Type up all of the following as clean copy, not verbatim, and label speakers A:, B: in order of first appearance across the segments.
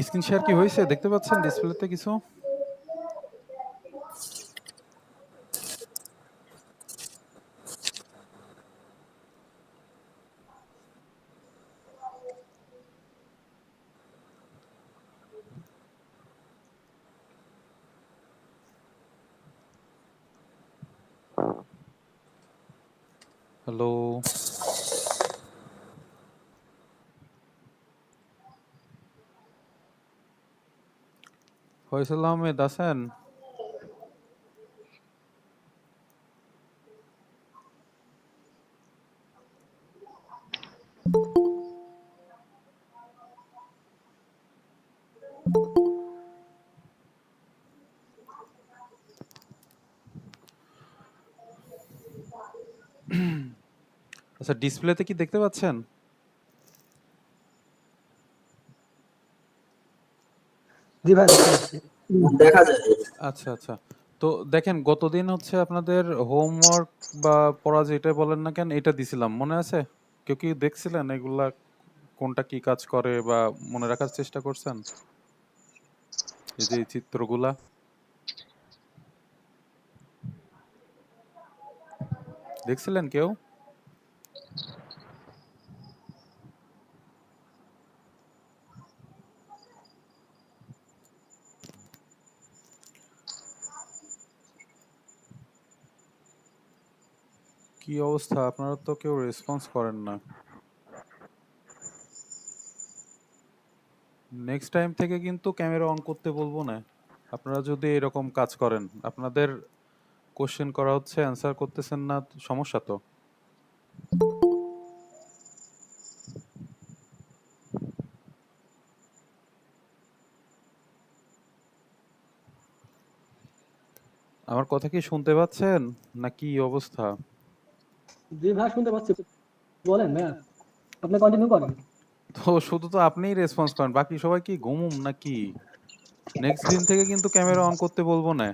A: Screen share কি হয়েছে দেখতে পাচ্ছেন ডিসপ্লেতে কিছু? হ্যালো, ফয়সাল আহমেদ আছেন? আচ্ছা, ডিসপ্লেতে কি দেখতে পাচ্ছেন?
B: জি ভাই দেখতে পাচ্ছি।
C: দেখা যায়।
A: আচ্ছা আচ্ছা, তো দেখেন গতদিন হচ্ছে আপনাদের হোমওয়ার্ক বা পড়া যেটা বলেন না কেন এটা দিছিলাম, মনে আছে? কেউ কি দেখছিলেন এগুলা? কোনটা কি কাজ করে বা মনে রাখার চেষ্টা করছেন? এই যে এই চিত্রগুলা দেখছিলেন কেউ? কি অবস্থা, আপনারা তো কেউ রেসপন্স করেন না। নেক্সট টাইম থেকে কিন্তু ক্যামেরা অন করতে বলবো না। আপনারা যদি এরকম কাজ করেন, আপনাদের কোশ্চেন করা হচ্ছে, অ্যান্সার করতেছেন না, সমস্যা তো। আমার কথা কি শুনতে পাচ্ছেন, না কি অবস্থা?
B: জি ভাই শুনতে পাচ্ছি, বলেন ভাইয়া, আপনি কন্টিনিউ করেন।
A: তো শুধু তো আপনিই রেসপন্স করেন, বাকি সবাই কি ঘুমুম নাকি? নেক্সট দিন থেকে কিন্তু ক্যামেরা অন করতে বলবো না।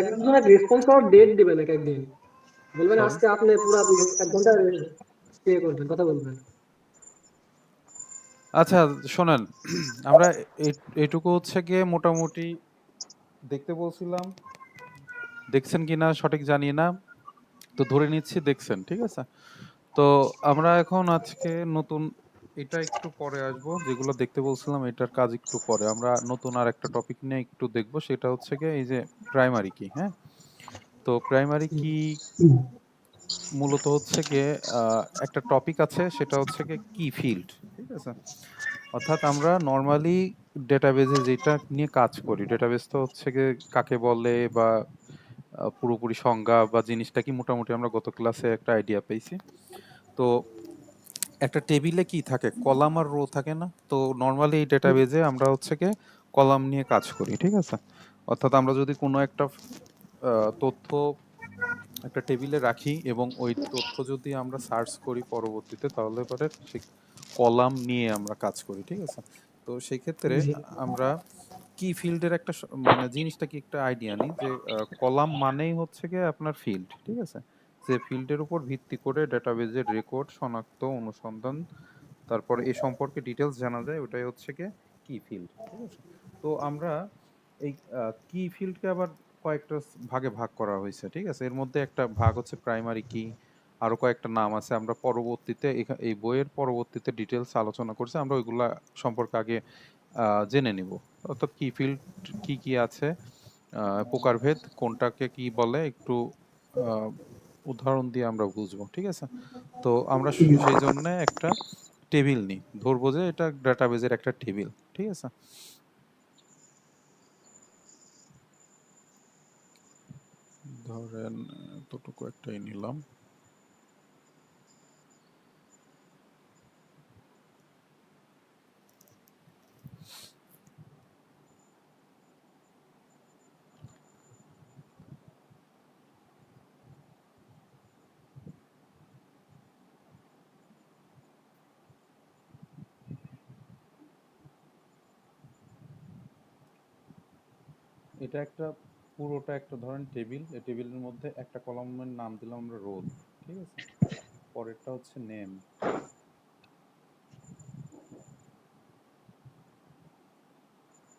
B: একজনের রেসপন্স করার ডেট দিবেন এক একদিন, বলবেন
A: সরি।
B: আজকে আপনি পুরো 1 ঘন্টা স্টে করবেন, কথা বলবেন।
A: আচ্ছা শোনেন, আমরা এইটুকু হচ্ছে গিয়ে মোটামুটি দেখতে বলছিলাম, দেখছেন কিনা সঠিক জানি না, তো ধরে নিচ্ছি দেখছেন, ঠিক আছে। তো আমরা এখন আজকে নতুন, এটা একটু পরে আসবো, যেগুলো দেখতে বলছিলাম এটার কাজ একটু পরে, আমরা নতুন আর একটা টপিক নিয়ে একটু দেখবো, সেটা হচ্ছে গিয়ে এই যে প্রাইমারি কি। হ্যাঁ, তো প্রাইমারি কি মূলত হচ্ছে গিয়ে একটা টপিক আছে, সেটা হচ্ছে গিয়ে কি ফিল্ড, ঠিক আছে। অর্থাৎ আমরা নর্মালি ডেটাবেজে যেটা নিয়ে কাজ করি, ডেটাবেজ তো হচ্ছে গিয়ে কাকে বলে বা পুরোপুরি সংজ্ঞা বা জিনিসটা কি মোটামুটি আমরা গত ক্লাসে একটা আইডিয়া পেয়েছি। তো একটা টেবিলে কি থাকে, কলাম আর রো থাকে না? তো নর্মালি এই ডেটাবেজে আমরা হচ্ছে গিয়ে কলাম নিয়ে কাজ করি, ঠিক আছে। অর্থাৎ আমরা যদি কোনো একটা তথ্য একটা টেবিলে রাখি এবং ওই তথ্য যদি আমরা সার্চ করি পরবর্তীতে, তাহলে পরে সেই কলাম নিয়ে আমরা কাজ করি, ঠিক আছে। তো সেই ক্ষেত্রে
B: জি
A: আমরা কি ফিল্ডের একটা মানে জিনিসটা কি একটা আইডিয়া নিই যে কলাম মানেই হচ্ছে গিয়ে আপনার ফিল্ড, ঠিক আছে। যে ফিল্ডের উপর ভিত্তি করে ডেটাবেজের রেকর্ড শনাক্ত, অনুসন্ধান, তারপরে এ সম্পর্কে ডিটেলস জানা যায়, ওটাই হচ্ছে গিয়ে কি ফিল্ড, ঠিক আছে। তো আমরা এই কি ফিল্ডকে আবার কয়েকটা ভাগে ভাগ করা হয়েছে, ঠিক আছে। এর মধ্যে একটা ভাগ হচ্ছে প্রাইমারি কি, আরো কয়েকটা নাম আছে, আমরা পরবর্তীতে এই বইয়ের পরবর্তীতে ডিটেলস আলোচনা করছি, আমরা ওইগুলা সম্পর্কে আগে জেনে নিব। অর্থাৎ কি ফিল্ড কি কি আছে, প্রকারভেদ কোনটাকে কি বলে, একটু আহ, উদাহরণ দিয়ে আমরা বুঝবো, ঠিক আছে। তো আমরা সেই জন্য একটা টেবিল নিই, ধরবো যে এটা ডাটাবেজের একটা টেবিল, ঠিক আছে। ধরেন এতটুকু একটাই নিলাম। এটা একটা পুরোটা একটা ধরেন টেবিল, এই টেবিলের মধ্যে একটা কলামের নাম দিলাম আমরা রোল, ঠিক আছে। পরেরটা হচ্ছে নেম,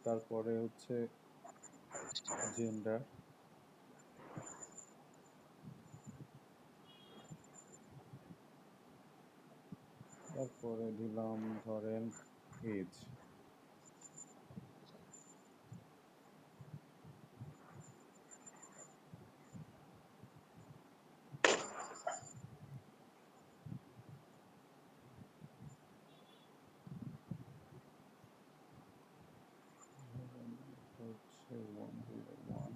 A: তারপরে হচ্ছে জেন্ডার, তারপরে দিলাম ধরেন এজ। হচ্ছে 101।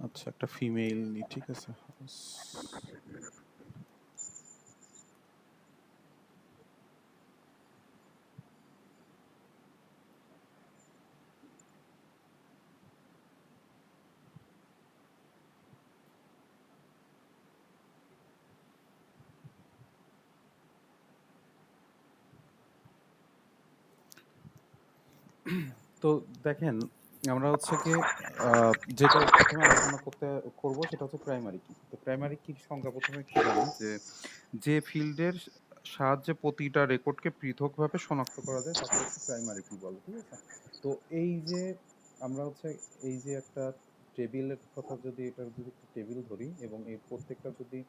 A: আচ্ছা, একটা ফিমেল নি, ঠিক আছে। তো দেখেন, আমরা হচ্ছে কি যেটা প্রথমে আলোচনা করব সেটা হচ্ছে প্রাইমারি কি। তো প্রাইমারি কি সংজ্ঞা প্রথমে একটু জানি যে, যে ফিল্ডের সাহায্যে প্রতিটা রেকর্ডকে পৃথকভাবে শনাক্ত করা যায় তাকে হচ্ছে প্রাইমারি কি বলে, ঠিক আছে। তো এই যে আমরা হচ্ছে এই যে একটা টেবিলের কথা, যদি এটার যদি একটা টেবিল ধরি এবং এই প্রত্যেকটা যদি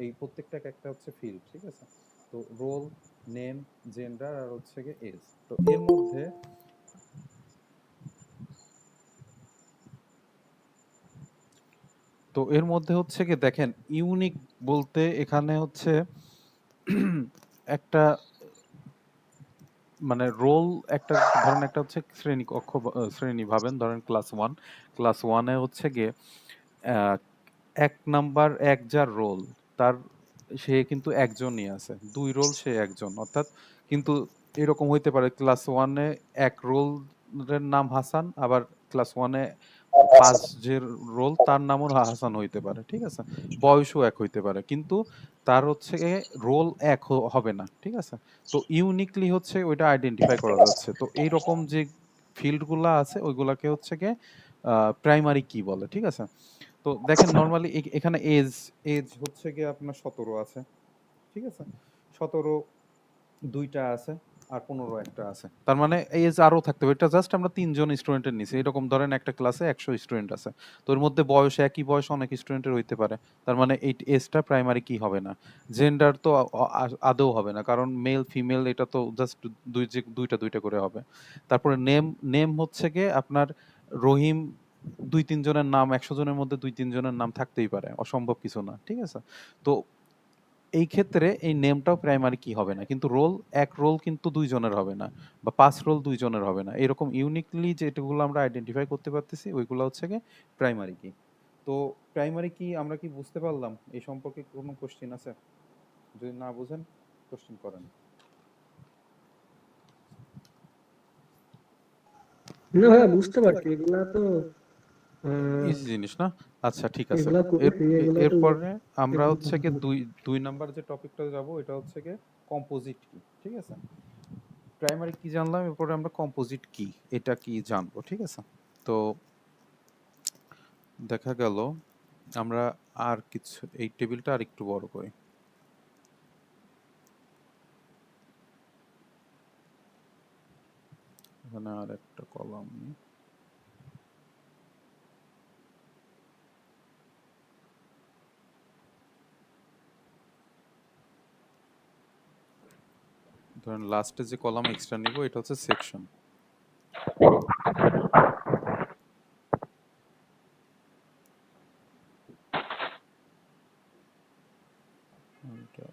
A: এই প্রত্যেকটা একটা হচ্ছে ফিল্ড, ঠিক আছে। তো রোল, নেম, জেন্ডার আর হচ্ছে গিয়ে এজ। তো এর মধ্যে হচ্ছে কি দেখেন, ইউনিক বলতে এখানে হচ্ছে একটা মানে রোল, একটা ধরেন একটা হচ্ছে শ্রেণী কক্ষ শ্রেণী ভাবেন, ধরেন ক্লাস 1। ক্লাস 1-এ হচ্ছে গিয়ে আহ, 1 নাম্বার যার রোল, তার সে কিন্তু একজনই আছে, 2 রোল সে একজন, অর্থাৎ কিন্তু এরকম হইতে পারে ক্লাস 1-এ এক রোলের নাম হাসান, আবার ক্লাস 1-এ 5 যে রোল তার নামও হাসান হইতে পারে, ঠিক আছে। বয়সও এক হইতে পারে, কিন্তু তার হচ্ছে রোল এক হবে না, ঠিক আছে। তো ইউনিকলি হচ্ছে ওইটা আইডেন্টিফাই করা যাচ্ছে। তো এইরকম যে ফিল্ডগুলা আছে ওইগুলাকে হচ্ছে গিয়ে প্রাইমারি কি বলে, ঠিক আছে। তো দেখেন নর্মালি এখানে এজ এজ হচ্ছে গিয়ে আপনার 17 আছে, ঠিক আছে। 17 2টা আছে, আর 15 একটা আছে। তার মানে এজ আরো থাকতে হবে। এটা জাস্ট আমরা 3জন স্টুডেন্টের নিছি। এরকম ধরেন একটা ক্লাসে 100 স্টুডেন্ট আছে। তো এর মধ্যে বয়স একই বয়স অনেক স্টুডেন্টের হইতে পারে। তার মানে এই এজটা প্রাইমারি কি হবে না। জেন্ডার তো আদৌ হবে না, কারণ মেল ফিমেল এটা তো জাস্ট দুইটা দুইটা করে হবে। তারপরে নেম, নেম হচ্ছে গিয়ে আপনার রহিম, 2-3 জনের নাম, 100 জনের মধ্যে 2-3 জনের নাম থাকতেই পারে, অসম্ভব কিছু না, ঠিক আছে। তো এই ক্ষেত্রে এই নেমটাও প্রাইমারি কি হবে না, কিন্তু রোল, এক রোল কিন্তু 2 জনের হবে না, বা 5 রোল 2 জনের হবে না। এরকম ইউনিকলি যেগুলো আমরা আইডেন্টিফাই করতে পারতেছি ওইগুলো হচ্ছে গিয়ে প্রাইমারি কি। তো প্রাইমারি কি আমরা কি বুঝতে পারলাম? এই সম্পর্কে কোনো কোশ্চেন আছে? যদি না বুঝেন কোশ্চেন করেন।
B: না ভাইয়া, বুঝতে পারছি এগুলা তো আহ,
A: ইজি জিনিস না? আচ্ছা, ঠিক আছে।
B: এগুলা
A: এর
B: করেছি, এগুলা তো
A: এরপরে আমরা
B: এগুলো
A: হচ্ছে কি দুই দুই নাম্বার যে টপিকটা যাব এটা হচ্ছে কি কম্পোজিট কি, ঠিক আছে। প্রাইমারি কি জানলাম, এরপরে আমরা কম্পোজিট কি এটা কি জানবো, ঠিক আছে। তো দেখা গেল আমরা আর কিছু, এই টেবিলটা আর একটু বড় করি। এখানে আর একটা কলাম নিই। ধরেন লাস্টে যে কলাম এক্সট্রা নিব এটা হচ্ছে সেকশন। এটা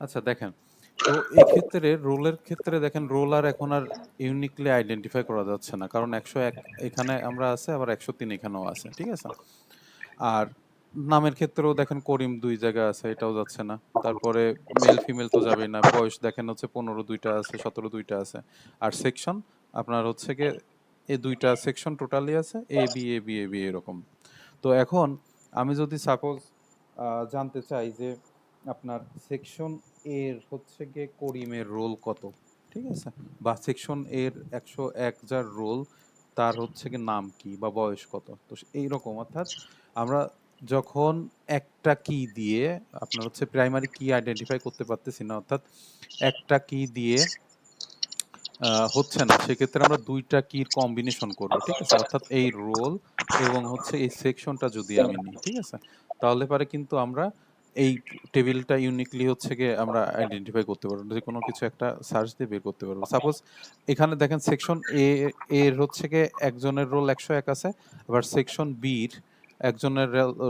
A: আচ্ছা দেখেন, তো এই ক্ষেত্রে রোলের ক্ষেত্রে দেখেন রোল আর এখন আর ইউনিকলি আইডেন্টিফাই করা যাচ্ছে না, কারণ 101 এখানে আমরা আছে, আবার 103 এখানেও আছে, ঠিক আছে। আর নামের ক্ষেত্রেও দেখেন করিম 2 জায়গায় আছে, এটাও যাচ্ছে না। তারপরে মেল ফিমেল তো যাবেই না, বয়স দেখেন হচ্ছে 15 2টা আছে, 17 2টা আছে। আর সেকশন আপনার হচ্ছে গিয়ে এই 2টা সেকশন টোটালি আছে, A B A B A B এরকম। তো এখন আমি যদি সাপোজ জানতে চাই যে আপনার সেকশন এর হচ্ছে গিয়ে করিমের রোল কত, ঠিক আছে, বা সেকশন এর 101 যার রোল তার হচ্ছে গিয়ে নাম কি বা বয়স কত, তো এইরকম অর্থাৎ আমরা যখন একটা কি দিয়ে আপনার হচ্ছে প্রাইমারি কি আইডেন্টিফাই করতে পারতেছি না, অর্থাৎ একটা কি দিয়ে হচ্ছে না, সেক্ষেত্রে আমরা 2টা কির কম্বিনেশন করব, ঠিক আছে। অর্থাৎ এই রোল এবং হচ্ছে এই সেকশনটা যদি আমি নিই, ঠিক আছে, তাহলে পারে কিন্তু আমরা এই টেবিলটা ইউনিকলি হচ্ছে গিয়ে আমরা আইডেন্টিফাই করতে পারবো, যে কোনো কিছু একটা সার্চ দিয়ে বের করতে পারবো। সাপোজ এখানে দেখেন সেকশন এ এর হচ্ছে গিয়ে একজনের রোল 101 আছে, আবার সেকশন বির একজনের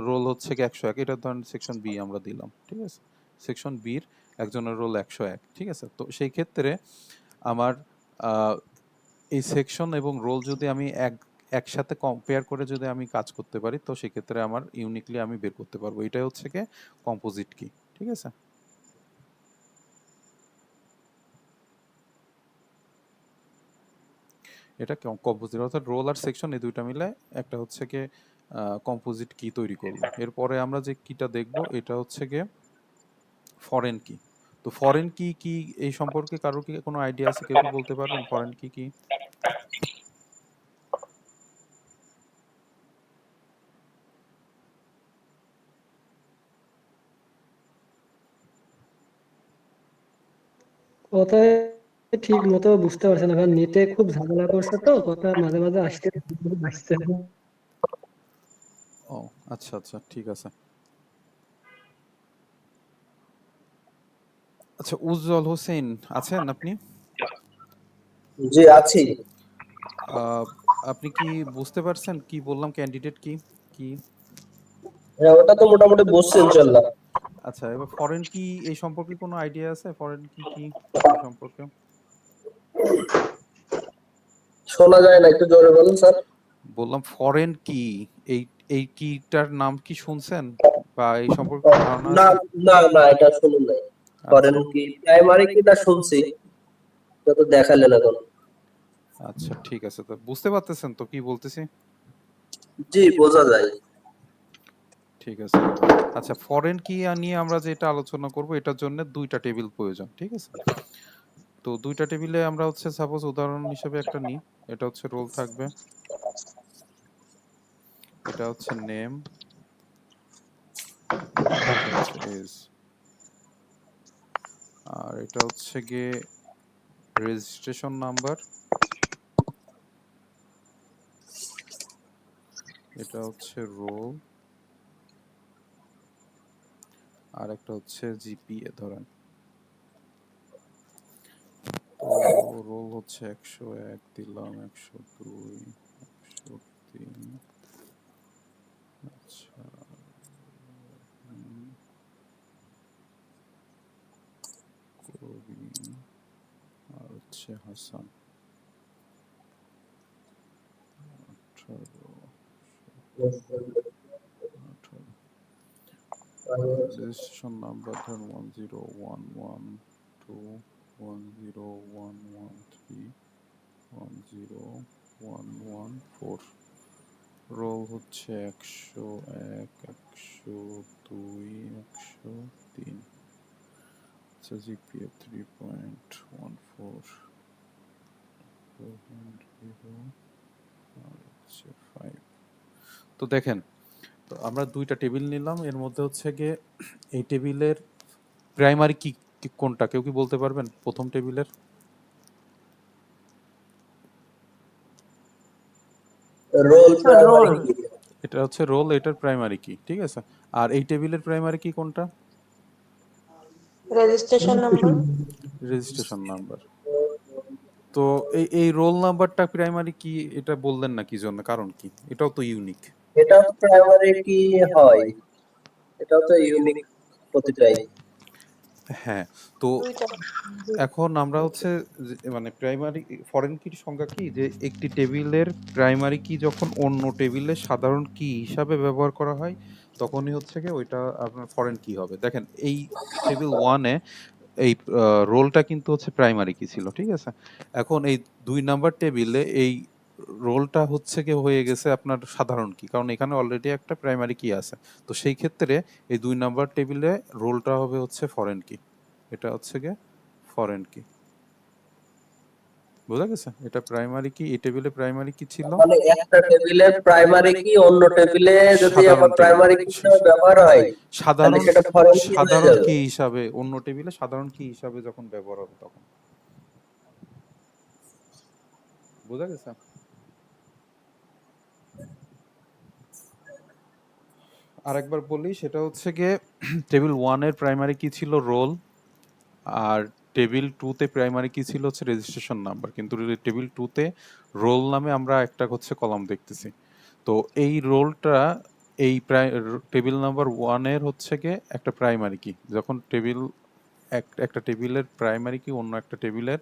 A: রোল হচ্ছে গিয়ে 101, এটা ধরেন সেকশন বি আমরা দিলাম, ঠিক আছে। সেকশন বির একজনের রোল 101, ঠিক আছে। তো সেই ক্ষেত্রে আমার আহ, এই সেকশন এবং রোল যদি আমি একসাথে কম্পেয়ার করে যদি আমি কাজ করতে পারি, তো সেক্ষেত্রে আমার ইউনিকলি আমি বের করতে পারবো। এটাই হচ্ছে কি কম্পোজিট কি, ঠিক আছে। এটা কম্পোজিট, অর্থাৎ রোল আর সেকশন এই দুইটা মিলে একটা হচ্ছে কি কম্পোজিট কি তৈরি করলো। এরপরে আমরা যে কিটা দেখব এটা হচ্ছে গিয়ে ফরেন কি। তো ফরেন কি কি এই সম্পর্কে কারোর কি কোনো আইডিয়া আছে, কেউ কি বলতে পারবেন ফরেন কি কি?
B: কথা ঠিক মতো বুঝতে পারছি না, কারণ নেটে খুব ঝামেলা করছে, তো কথা মাঝে মাঝে আসছে না।
A: ও আচ্ছা আচ্ছা, ঠিক আছে। আচ্ছা, উজ্জ্বল হোসেন আছেন আপনি?
C: জি আছি।
A: আহ, আপনি কি বুঝতে পারছেন কি বললাম, ক্যান্ডিডেট কি কি?
C: হ্যাঁ, ওটা তো মোটামুটি বসছে ইনশাল্লাহ।
A: আচ্ছা, এবার ফরেন কি এই সম্পর্কে কোনো আইডিয়া আছে, ফরেন কি কি এই সম্পর্কে?
C: শোনা যায় না, একটু জোরে বলুন স্যার।
A: বললাম ফরেন কি, এই এই কিটার নাম কি শুনছেন বা এই সম্পর্কে কোনো ধারণা
C: না
A: আছে?
C: না না, এটা শুনুন নাই।
A: আচ্ছা
C: করেন কি প্রাইমারি কিটা শুনছি, যত দেখালেন এখন।
A: আচ্ছা, ঠিক আছে, তো বুঝতে পারতেছেন তো কি বলতেছি?
C: জি বোঝা যায়।
A: ঠিক আছে। আচ্ছা, ফরেন কি নিয়ে আমরা যেটা আলোচনা করব, এটার জন্য 2টা টেবিল প্রয়োজন, ঠিক আছে। তো 2টা টেবিলে আমরা হচ্ছে সাপোজ উদাহরণ হিসেবে একটা নিই, এটা হচ্ছে রোল থাকবে, এটা হচ্ছে নেম, এটা হচ্ছে এজ, আর এটা হচ্ছে গিয়ে রেজিস্ট্রেশন নাম্বার, এটা হচ্ছে রোল, আর একটা হচ্ছে জিপিএ ধরেন। তো রোল হচ্ছে 101 দিলাম, 102, 103, আচ্ছা, কবির, আর হচ্ছে হাসান, 18, 18, আর রেজিস্ট্রেশন নাম্বার ধরেন 101112, 101113, 10114। রোল হচ্ছে 101, 102, 103। আচ্ছা, জিপিএ 3.14, 4.0, আর হচ্ছে 5। তো দেখেন, তো আমরা 2টা টেবিল নিলাম, এর মধ্যে হচ্ছে গিয়ে এই টেবিলের প্রাইমারি কি কোনটা, কেউ কি বলতে পারবেন প্রথম টেবিলের?
C: রোল
D: স্যার রোল,
C: প্রাইমারি কি?
A: এটা হচ্ছে রোল, এটার প্রাইমারি কি, ঠিক আছে। আর এই টেবিলের প্রাইমারি কি কোনটা?
D: Registration number.
A: Registration number. তো এই রোল নাম্বারটা প্রাইমারি কি, এটা বললেন না কি জন্য, কারণ কি, এটাও তো ইউনিক।
C: এটা প্রাইমারি কি হয়, এটাও তো ইউনিক প্রতিটাই।
A: হ্যাঁ, তো
D: দুইটা
A: এখন আমরা হচ্ছে মানে প্রাইমারি ফরেন কির সংজ্ঞা কি, যে একটি টেবিলের প্রাইমারি কি যখন অন্য টেবিলের সাধারণ কি হিসাবে ব্যবহার করা হয় তখনই হচ্ছে কি ওইটা আপনার ফরেন কি হবে। দেখেন এই টেবিল ওয়ানে এই রোলটা কিন্তু হচ্ছে প্রাইমারি কি ছিল, ঠিক আছে। এখন এই 2 নাম্বার টেবিলে এই রোলটা হচ্ছে কি হয়ে গেছে আপনার সাধারণ কি, কারণ এখানে অলরেডি একটা প্রাইমারি কি আছে। তো সেই ক্ষেত্রে এই 2 নাম্বার টেবিলে রোলটা হবে হচ্ছে ফরেন কি, এটা হচ্ছে গিয়ে ফরেন কি। বোঝা গেছে? এটা প্রাইমারি কি, এই টেবিলে প্রাইমারি কি ছিল,
C: মানে একটা টেবিলের প্রাইমারি কি অন্য টেবিলে যদি
A: সাধারণ
C: আবার
A: টেবিল
C: প্রাইমারি কি হিসেবে ব্যবহার হয় তাহলে
A: সাধারণ
C: সেটা ফরেন কি হয়ে
A: সাধারণ
C: যাবে।
A: কি হিসাবে, অন্য টেবিলে সাধারণ কি হিসাবে যখন ব্যবহার হবে তখন। বোঝা গেছে? আরেকবার বলি, সেটা হচ্ছে গিয়ে টেবিল ওয়ানের প্রাইমারি কি ছিল রোল, আর টেবিল টুতে প্রাইমারি কি ছিল হচ্ছে রেজিস্ট্রেশন নাম্বার, কিন্তু টেবিল টুতে রোল নামে আমরা একটা হচ্ছে কলাম দেখতেছি। তো এই রোলটা এই টেবিল নাম্বার ওয়ানের হচ্ছে গিয়ে একটা প্রাইমারি কি, যখন টেবিল একটা টেবিলের প্রাইমারি কি অন্য একটা টেবিলের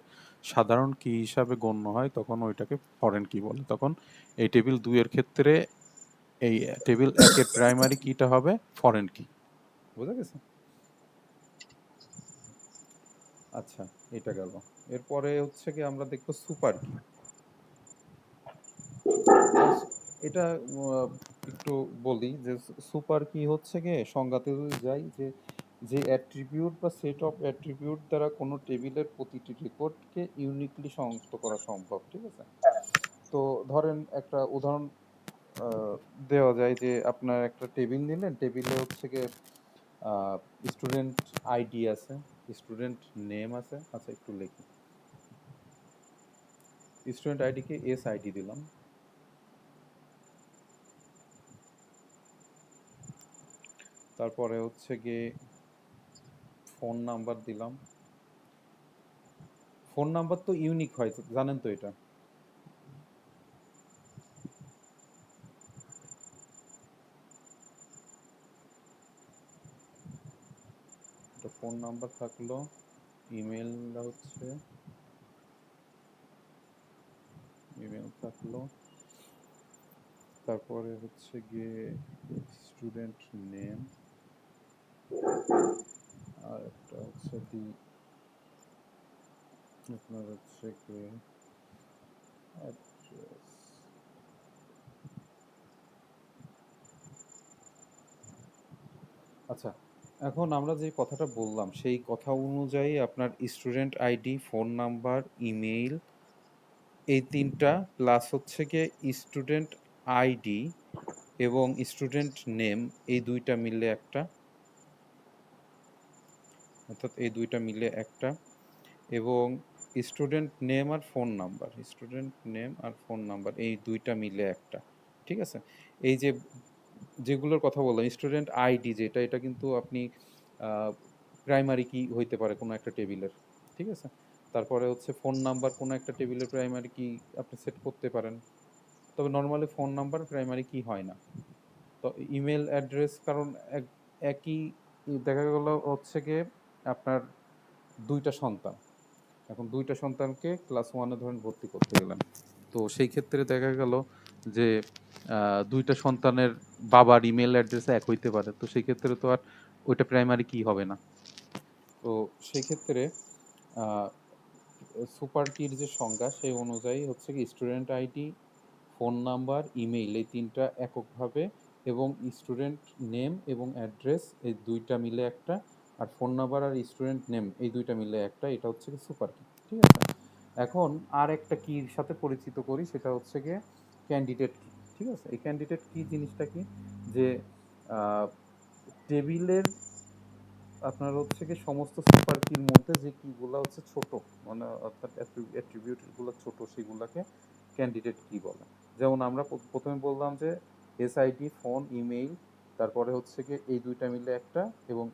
A: সাধারণ কি হিসাবে গণ্য হয় তখন ওইটাকে ফরেন কি বলে। তখন এই টেবিল 2 এর ক্ষেত্রে এই টেবিল 1-এর প্রাইমারি কিটা হবে ফরেন কি। বোঝা গেছে? আচ্ছা, এটা গেল। এরপরে হচ্ছে কি আমরা দেখবো সুপার কি। এটা একটু বলি যে সুপার কি হচ্ছে গিয়ে সংজ্ঞাতে যদি যাই, যে যে অ্যাট্রিবিউট বা সেট অফ অ্যাট্রিবিউট দ্বারা কোনো টেবিলের প্রতিটি রেকর্ডকে ইউনিকলি শনাক্ত করা সম্ভব, ঠিক আছে। তো ধরেন একটা উদাহরণ দেওয়া যায়, যে আপনার একটা টেবিল নিলেন, টেবিলে হচ্ছে গিয়ে স্টুডেন্ট আইডি আছে, স্টুডেন্ট নেম আছে। আচ্ছা একটু লিখি, স্টুডেন্ট আইডিকে এস আইডি দিলাম, তারপরে হচ্ছে গিয়ে ফোন নাম্বার দিলাম। ফোন নাম্বার তো ইউনিক হয়, জানেন তো এটা। এটা ফোন নাম্বার থাকলো, ইমেল হচ্ছে ইমেল থাকলো, তারপরে হচ্ছে গিয়ে স্টুডেন্ট নেম, আর একটা হচ্ছে দি আপনার হচ্ছে গিয়ে অ্যাড্রেস। আচ্ছা, এখন আমরা যে কথাটা বললাম সেই কথা অনুযায়ী আপনার student ID, phone number, email, এই 3টা প্লাস হচ্ছে গিয়ে স্টুডেন্ট আইডি এবং স্টুডেন্ট নেম, এই 2টা মিলে একটা, অর্থাৎ এই 2টা মিলে একটা, এবং স্টুডেন্ট নেম আর ফোন নাম্বার, স্টুডেন্ট নেম আর ফোন নাম্বার, এই 2টা মিলে একটা, ঠিক আছে। এই যে যেগুলোর কথা বললাম, স্টুডেন্ট আইডি যেটা, এটা কিন্তু আপনি প্রাইমারি কি হইতে পারে কোনো একটা টেবিলের, ঠিক আছে। তারপরে হচ্ছে ফোন নাম্বার, কোনো একটা টেবিলের প্রাইমারি কি আপনি সেট করতে পারেন, তবে নর্মালি ফোন নাম্বার প্রাইমারি কি হয় না। তো ইমেল অ্যাড্রেস, কারণ একই দেখা গেল হচ্ছে গিয়ে আপনার 2টা সন্তান, এখন 2টা সন্তানকে ক্লাস 1-এ ধরেন ভর্তি করতে গেলাম, তো সেই ক্ষেত্রে দেখা গেল যে 2টা সন্তানের বাবার ইমেল অ্যাড্রেস এক হইতে পারে, তো সেই ক্ষেত্রে তো আর ওইটা প্রাইমারি কি হবে না। তো সেই ক্ষেত্রে সুপার কির যে সংজ্ঞা সেই অনুযায়ী হচ্ছে কি student ID, phone number, email, এই 3টা এককভাবে, এবং স্টুডেন্ট নেম এবং অ্যাড্রেস, এই 2টা মিলে একটা, আর ফোন নাম্বার আর স্টুডেন্ট নেম, এই 2টা মিলে একটা, এটা হচ্ছে কি সুপার কি, ঠিক আছে। এখন আর একটা কির সাথে পরিচিত করি, সেটা হচ্ছে গিয়ে ক্যান্ডিডেট কি, ঠিক আছে। এই ক্যান্ডিডেট কি জিনিসটা কি, যে টেবিলের আপনার হচ্ছে কি সমস্ত সুপার কির মধ্যে যে কিগুলো হচ্ছে ছোট, মানে অর্থাৎ অ্যাট্রিবিউটগুলো ছোট, সেগুলোকে ক্যান্ডিডেট কি বলে। যেমন আমরা প্রথমে বললাম যে এসআইডি, ফোন, ইমেইল, তারপরে হচ্ছে কি এই 2টা মিলে একটা, এবং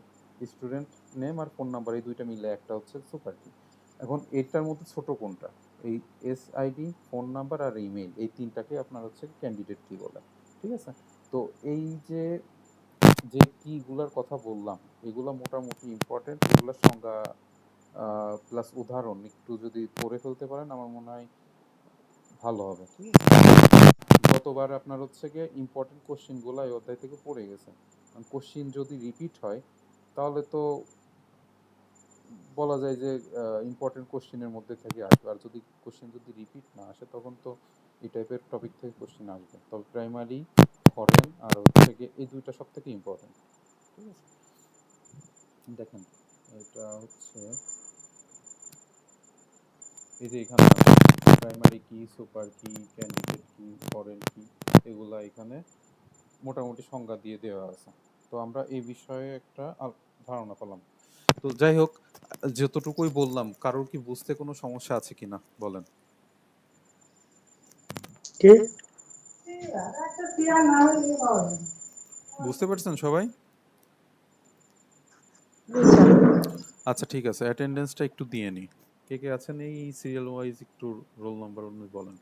A: স্টুডেন্ট নেম আর ফোন নাম্বার, এই 2টা মিলে একটা হচ্ছে সুপার কি। এখন এটার মধ্যে ছোট কোনটা, এই এসআইডি, ফোন নাম্বার আর ইমেইল, এই 3টাকে আপনার হচ্ছে ক্যান্ডিডেট কি বলে, ঠিক আছে। তো এই যে যে কিগুলার কথা বললাম এগুলা মোটামুটি ইম্পর্টেন্ট, এগুলোর সংজ্ঞা প্লাস উদাহরণ একটু যদি পড়ে ফেলতে পারেন আমার মনে হয় ভালো হবে, ঠিক আছে? গতবার আপনার হচ্ছে গিয়ে ইম্পর্টেন্ট কোশ্চেনগুলো এই অধ্যায় থেকে পড়ে গেছে। কোশ্চেন যদি রিপিট হয় তাহলে তো বলা যায় যে ইম্পর্টেন্ট কোশ্চেনের মধ্যে থেকে আসবে, আর যদি কোশ্চেন যদি রিপিট না আসে তখন তো এই টাইপের টপিক থেকে কোশ্চেন আসবে। তবে প্রাইমারি, ফরেন আর হচ্ছে গিয়ে এই দুইটা সব থেকে ইম্পর্টেন্ট, ঠিক আছে? দেখেন এটা হচ্ছে এই যে এখানে প্রাইমারি কি, সুপার কি, ক্যান্ডিডেট কি, ফরেন কি, এগুলা এখানে মোটামুটি সংজ্ঞা দিয়ে দেওয়া আছে। তো আমরা এই বিষয়ে একটা ধারণা পেলাম। তো যাই হোক, যতটুকুই বললাম কারোর কি বুঝতে কোনো সমস্যা আছে কিনা বলেন?
B: কি
A: বুঝতে পারছেন সবাই? আচ্ছা ঠিক আছে, অ্যাটেন্ডেন্সটা একটু দিয়ে নি। কে কে আছেন এই সিরিয়াল ওয়াইজ একটু রোল নাম্বার অনুযায়ী বলেন।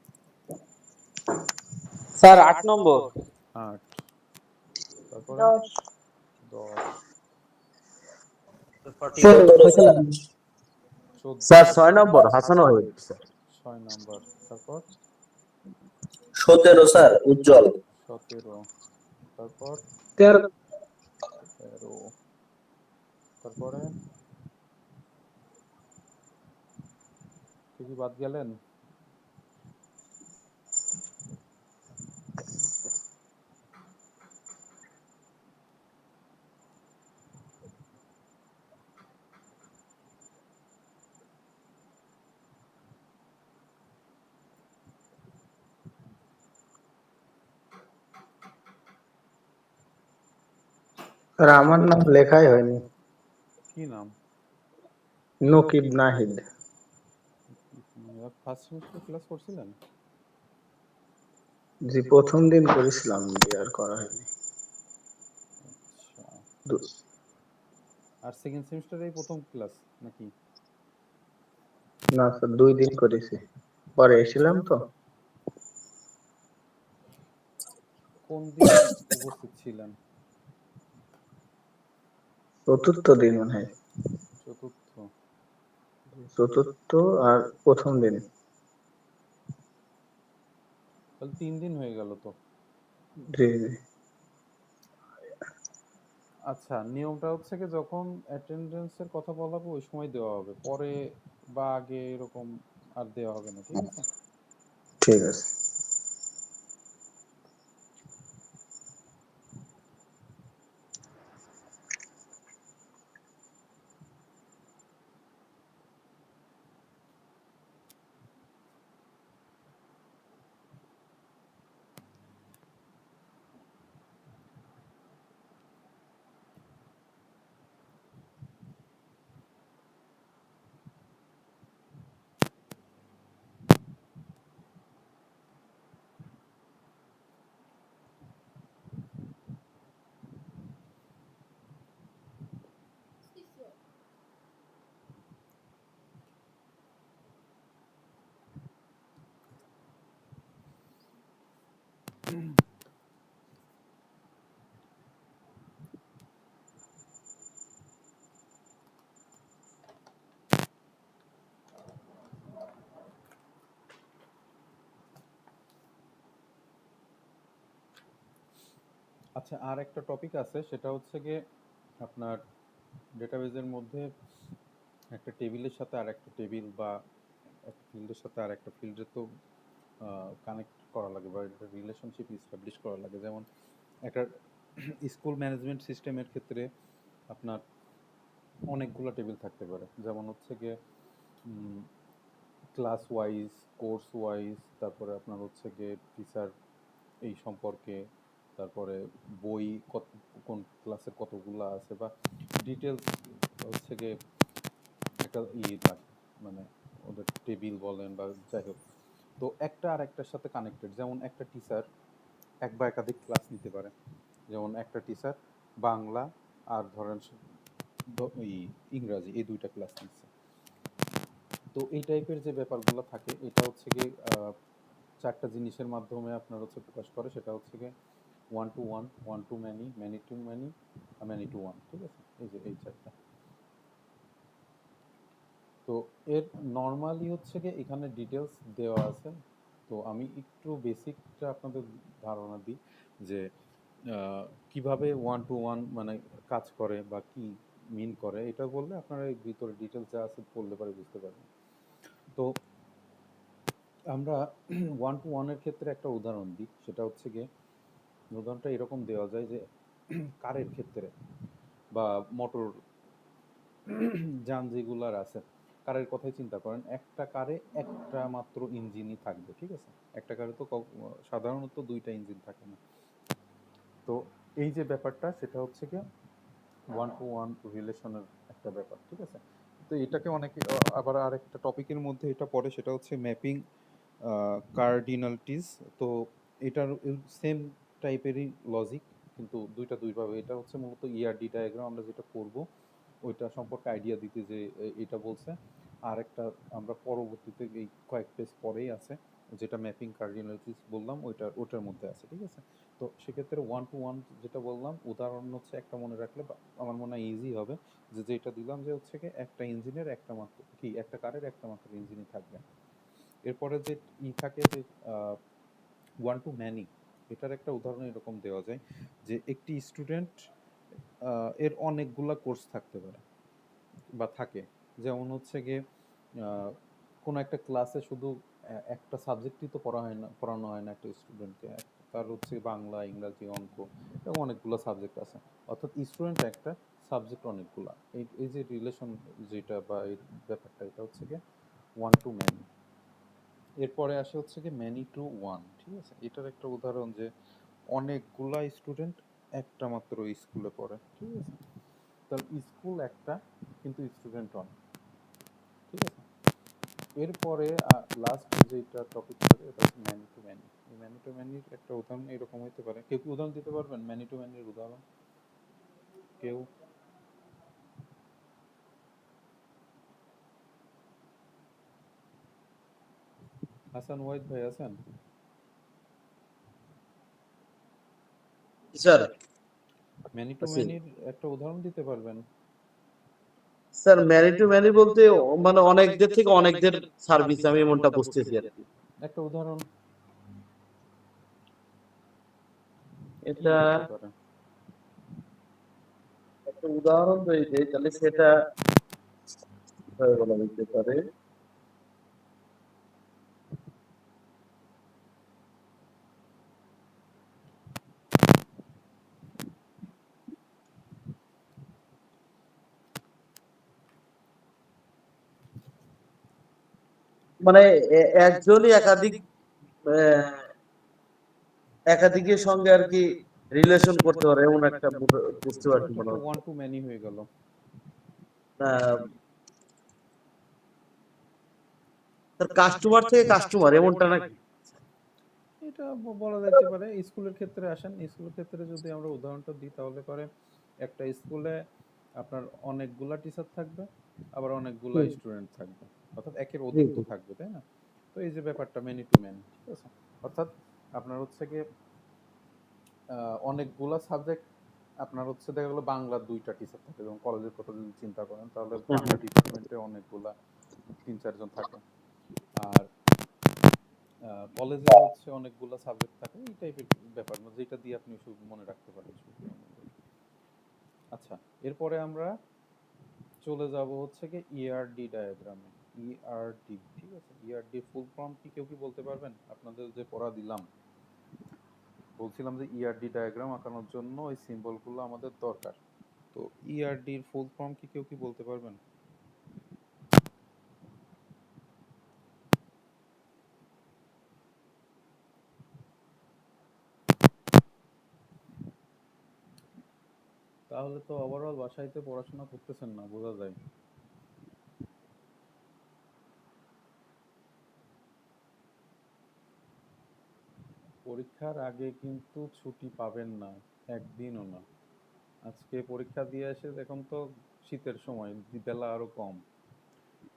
D: স্যার 8 নম্বর।
A: 8, তারপরে 10,
B: sir
C: 17
B: Faisal
C: sir.
B: Ahmed.
A: 14,
D: sir 6 নম্বর হাসান ওয়াহিদ স্যার।
A: 6 নাম্বার, তারপর
C: 17 স্যার উজ্জ্বল।
A: 17, তারপর
B: 13
A: 13, তারপরে কে কি বাদ গেলেন?
E: স্যার আমার নাম লেখাই হয়নি।
A: কি নাম?
E: Nakib Nahid.
A: First semester class করছিলেন?
E: জি প্রথম দিন করেছিলাম, জি আর করা হয়নি।
A: আচ্ছা,
E: দু-
A: আর সেকেন্ড সেমিস্টারে প্রথম ক্লাস নাকি?
E: না স্যার 2 দিন করেছি, পরে এসেছিলাম তো।
A: কোন দিন উপস্থিত ছিলেন?
E: চতুর্থ দিন মনে হয়।
A: চতুর্থ।
E: চতুর্থ আর প্রথম দিন।
A: তাহলে 3 দিন হয়ে গেল তো।
E: জি জি।
A: আচ্ছা, নিয়মটা হচ্ছে কি যখন অ্যাটেন্ডেন্সের কথা বলা হবে ওই সময় দেওয়া হবে, পরে বা আগে এরকম আর দেওয়া হবে না, ঠিক আছে?
E: ঠিক আছে।
A: আচ্ছা, আর একটা টপিক আছে সেটা হচ্ছে গিয়ে আপনার ডেটাবেজের মধ্যে একটা টেবিলের সাথে আর একটা টেবিল বা একটা ফিল্ডের সাথে আর একটা ফিল্ডের তো কানেক্ট করা লাগে বা একটা রিলেশনশিপ ইস্টাবলিশ করা লাগে। যেমন একটা স্কুল ম্যানেজমেন্ট সিস্টেমের ক্ষেত্রে আপনার অনেকগুলো টেবিল থাকতে পারে, যেমন হচ্ছে গিয়ে ক্লাস ওয়াইজ, কোর্স ওয়াইজ, তারপরে আপনার হচ্ছে গিয়ে টিচার এই সম্পর্কে, তারপরে বই কত, কোন ক্লাসের কতগুলো আছে বা ডিটেলস হচ্ছে গিয়ে একটা থাকে, মানে ওদের টেবিল বলেন বা যাই হোক। তো একটা আর একটার সাথে কানেক্টেড, যেমন একটা টিচার এক বা একাধিক ক্লাস নিতে পারে। যেমন একটা টিচার বাংলা আর ধরেন ইংরাজি এই দুইটা ক্লাস নিচ্ছে। তো এই টাইপের যে ব্যাপারগুলো থাকে এটা হচ্ছে গিয়ে চারটা জিনিসের মাধ্যমে আপনার হচ্ছে প্রকাশ করে। সেটা হচ্ছে গিয়ে one to one, one to many, many to many, many to one. ঠিক আছে, এই যে এই চারটা। তো এর নর্মালি হচ্ছে কি এখানে ডিটেলস দেওয়া আছে। তো আমি একটু বেসিকটা আপনাদের ধারণা দিই যে কিভাবে ওয়ান টু ওয়ান মানে কাজ করে বা কি মিন করে, এটা বললে আপনারা এই ভিতরে ডিটেলস যা আছে পড়লে পরে বুঝতে পারবেন। তো আমরা ওয়ান টু ওয়ানের ক্ষেত্রে একটা উদাহরণ দিই, সেটা হচ্ছে গিয়ে উদাহরণটা এরকম দেওয়া যায় যে কারের ক্ষেত্রে বা মোটর যান যেগুলার আছে, কারের কথাই চিন্তা করেন, একটা কারে একটা মাত্র ইঞ্জিনই থাকবে। ঠিক আছে, একটা কারে তো সাধারণত দুইটা ইঞ্জিন থাকে না। তো এই যে ব্যাপারটা সেটা হচ্ছে কি ওয়ান টু ওয়ান রিলেশনের একটা ব্যাপার। ঠিক আছে, তো এটাকে অনেকে আবার আরেকটা টপিকের মধ্যে এটা পড়ে, সেটা হচ্ছে ম্যাপিং কার্ডিনালিটিস। তো এটার সেম টাইপেরই লজিক, কিন্তু দুইটা দুইভাবে। এটা হচ্ছে মূলত ইআরডি ডায়াগ্রাম আমরা যেটা করব ওইটা সম্পর্কে আইডিয়া দিতে যে এটা বলছে। আর একটা আমরা পরবর্তীতে এই কয়েক পেজ পরেই আছে যেটা ম্যাপিং কার্ডিনালিটিস বললাম, ওইটার মধ্যে আছে। ঠিক আছে, তো সেক্ষেত্রে ওয়ান টু ওয়ান যেটা বললাম উদাহরণ হচ্ছে একটা মনে রাখলে আমার মনে হয় ইজি হবে, যে যেটা দিলাম যে হচ্ছে কি একটা ইঞ্জিনের একটা মাত্র কি একটা কারের একটা মাত্র ইঞ্জিনই থাকবে। এরপরে যে থাকে যে ওয়ান টু ম্যানি, এটার একটা উদাহরণ এরকম দেওয়া যায় যে একটি স্টুডেন্ট এর অনেকগুলা কোর্স থাকতে পারে বা থাকে। যেমন হচ্ছে গিয়ে কোনো একটা ক্লাসে শুধু একটা সাবজেক্টই তো পড়ানো হয় না একটা স্টুডেন্টকে, তার হচ্ছে বাংলা, ইংরাজি, অঙ্ক, এবং অনেকগুলো সাবজেক্ট আছে। অর্থাৎ স্টুডেন্ট একটা, সাবজেক্ট অনেকগুলা। এই যে রিলেশন যেটা বা এই ব্যাপারটা, এটা হচ্ছে গিয়ে ওয়ান টু ম্যানি। এরপরে আসে হচ্ছে কি ম্যানি টু ওয়ান। ঠিক আছে, এটার একটা উদাহরণ যে অনেকগুলা স্টুডেন্ট একটা মাত্র স্কুলে পড়ে। ঠিক আছে, তাহলে স্কুল একটা কিন্তু স্টুডেন্ট অনেক। ঠিক আছে, এরপরে লাস্ট যেটা টপিক থাকে এটা হচ্ছে ম্যানি টু ম্যানি। এই ম্যানি টু ম্যানির একটা উদাহরণ এরকম হতে পারে, কেউ কি উদাহরণ দিতে পারবেন ম্যানি টু ম্যানির উদাহরণ? কেউ? হাসান ওয়াহিদ ভাই আছেন?
D: স্যার
A: ম্যানি টু
D: আছি।
A: ম্যানির একটা উদাহরণ দিতে পারবেন?
D: স্যার ম্যানি টু ম্যানি বলতে মানে অনেকদের থেকে অনেকদের সার্ভিস, আমি এমনটা বুঝতেছি আর কি।
A: একটা উদাহরণ কি
D: এটা
A: হতে পারে?
D: একটা উদাহরণ রয়েছে, তাহলে সেটা কিভাবে বলা যেতে পারে। মানে একজনই একাধিকের সঙ্গে আর কি রিলেশন করতে পারে, এমন একটা বুঝতে পারছি
A: ওইটা
D: মনে
A: তো
D: হচ্ছে।
A: ওয়ান টু ম্যানি হয়ে গেল।
D: আহ, তার কাস্টমার থেকে কাস্টমার এমনটা নাকি?
A: এটা বলা যাইতে পারে। স্কুলের ক্ষেত্রে আসেন, স্কুলের ক্ষেত্রে যদি আমরা উদাহরণটা দিই তাহলে পরে একটা স্কুলে আপনার অনেকগুলা টিচার থাকবে, আবার অনেকগুলা
B: হুম,
A: স্টুডেন্ট থাকবে, অর্থাৎ একের
B: জি
A: অধিক তো
B: জি
A: থাকবে, তাই না? তো এই যে ব্যাপারটা মেনি টু মেনি। ঠিক আছে, অর্থাৎ আপনার হচ্ছে গিয়ে অনেকগুলা সাবজেক্ট, আপনার হচ্ছে দেখা গেলো বাংলার দুইটা টিচার থাকে, যেমন কলেজের কথা যদি চিন্তা করেন তাহলে বাংলা ডিপার্টমেন্টে অনেকগুলা 3-4 জন থাকে। আর কলেজে হচ্ছে অনেকগুলো সাবজেক্ট থাকে, এই টাইপের ব্যাপার যেটা দিয়ে আপনি শুধু মনে রাখতে পারেন শুধু। আচ্ছা, এরপরে আমরা চলে যাব হচ্ছে কি ইআরডি ডায়াগ্রামে। ইআরডি, ঠিক আছে, ইআরডি ফুল ফর্ম কি কেউ কি বলতে পারবেন? আপনাদের যে পড়া দিলাম বলছিলাম যে ইআরডি ডায়াগ্রাম আঁকানোর জন্য ওই সিম্বলগুলো আমাদের দরকার। তো ইআরডির ফুল ফর্ম কি কেউ কি বলতে পারবেন? তাহলে তো ওভারঅল বাসাইতে পড়াশোনা করতেছেন না, বোঝা যায়। পরীক্ষার আগে কিন্তু ছুটি পাবেন না, একদিনও না। আজকে পরীক্ষা দিয়ে এসে এখন তো শীতের সময়, বেলা আরো কম।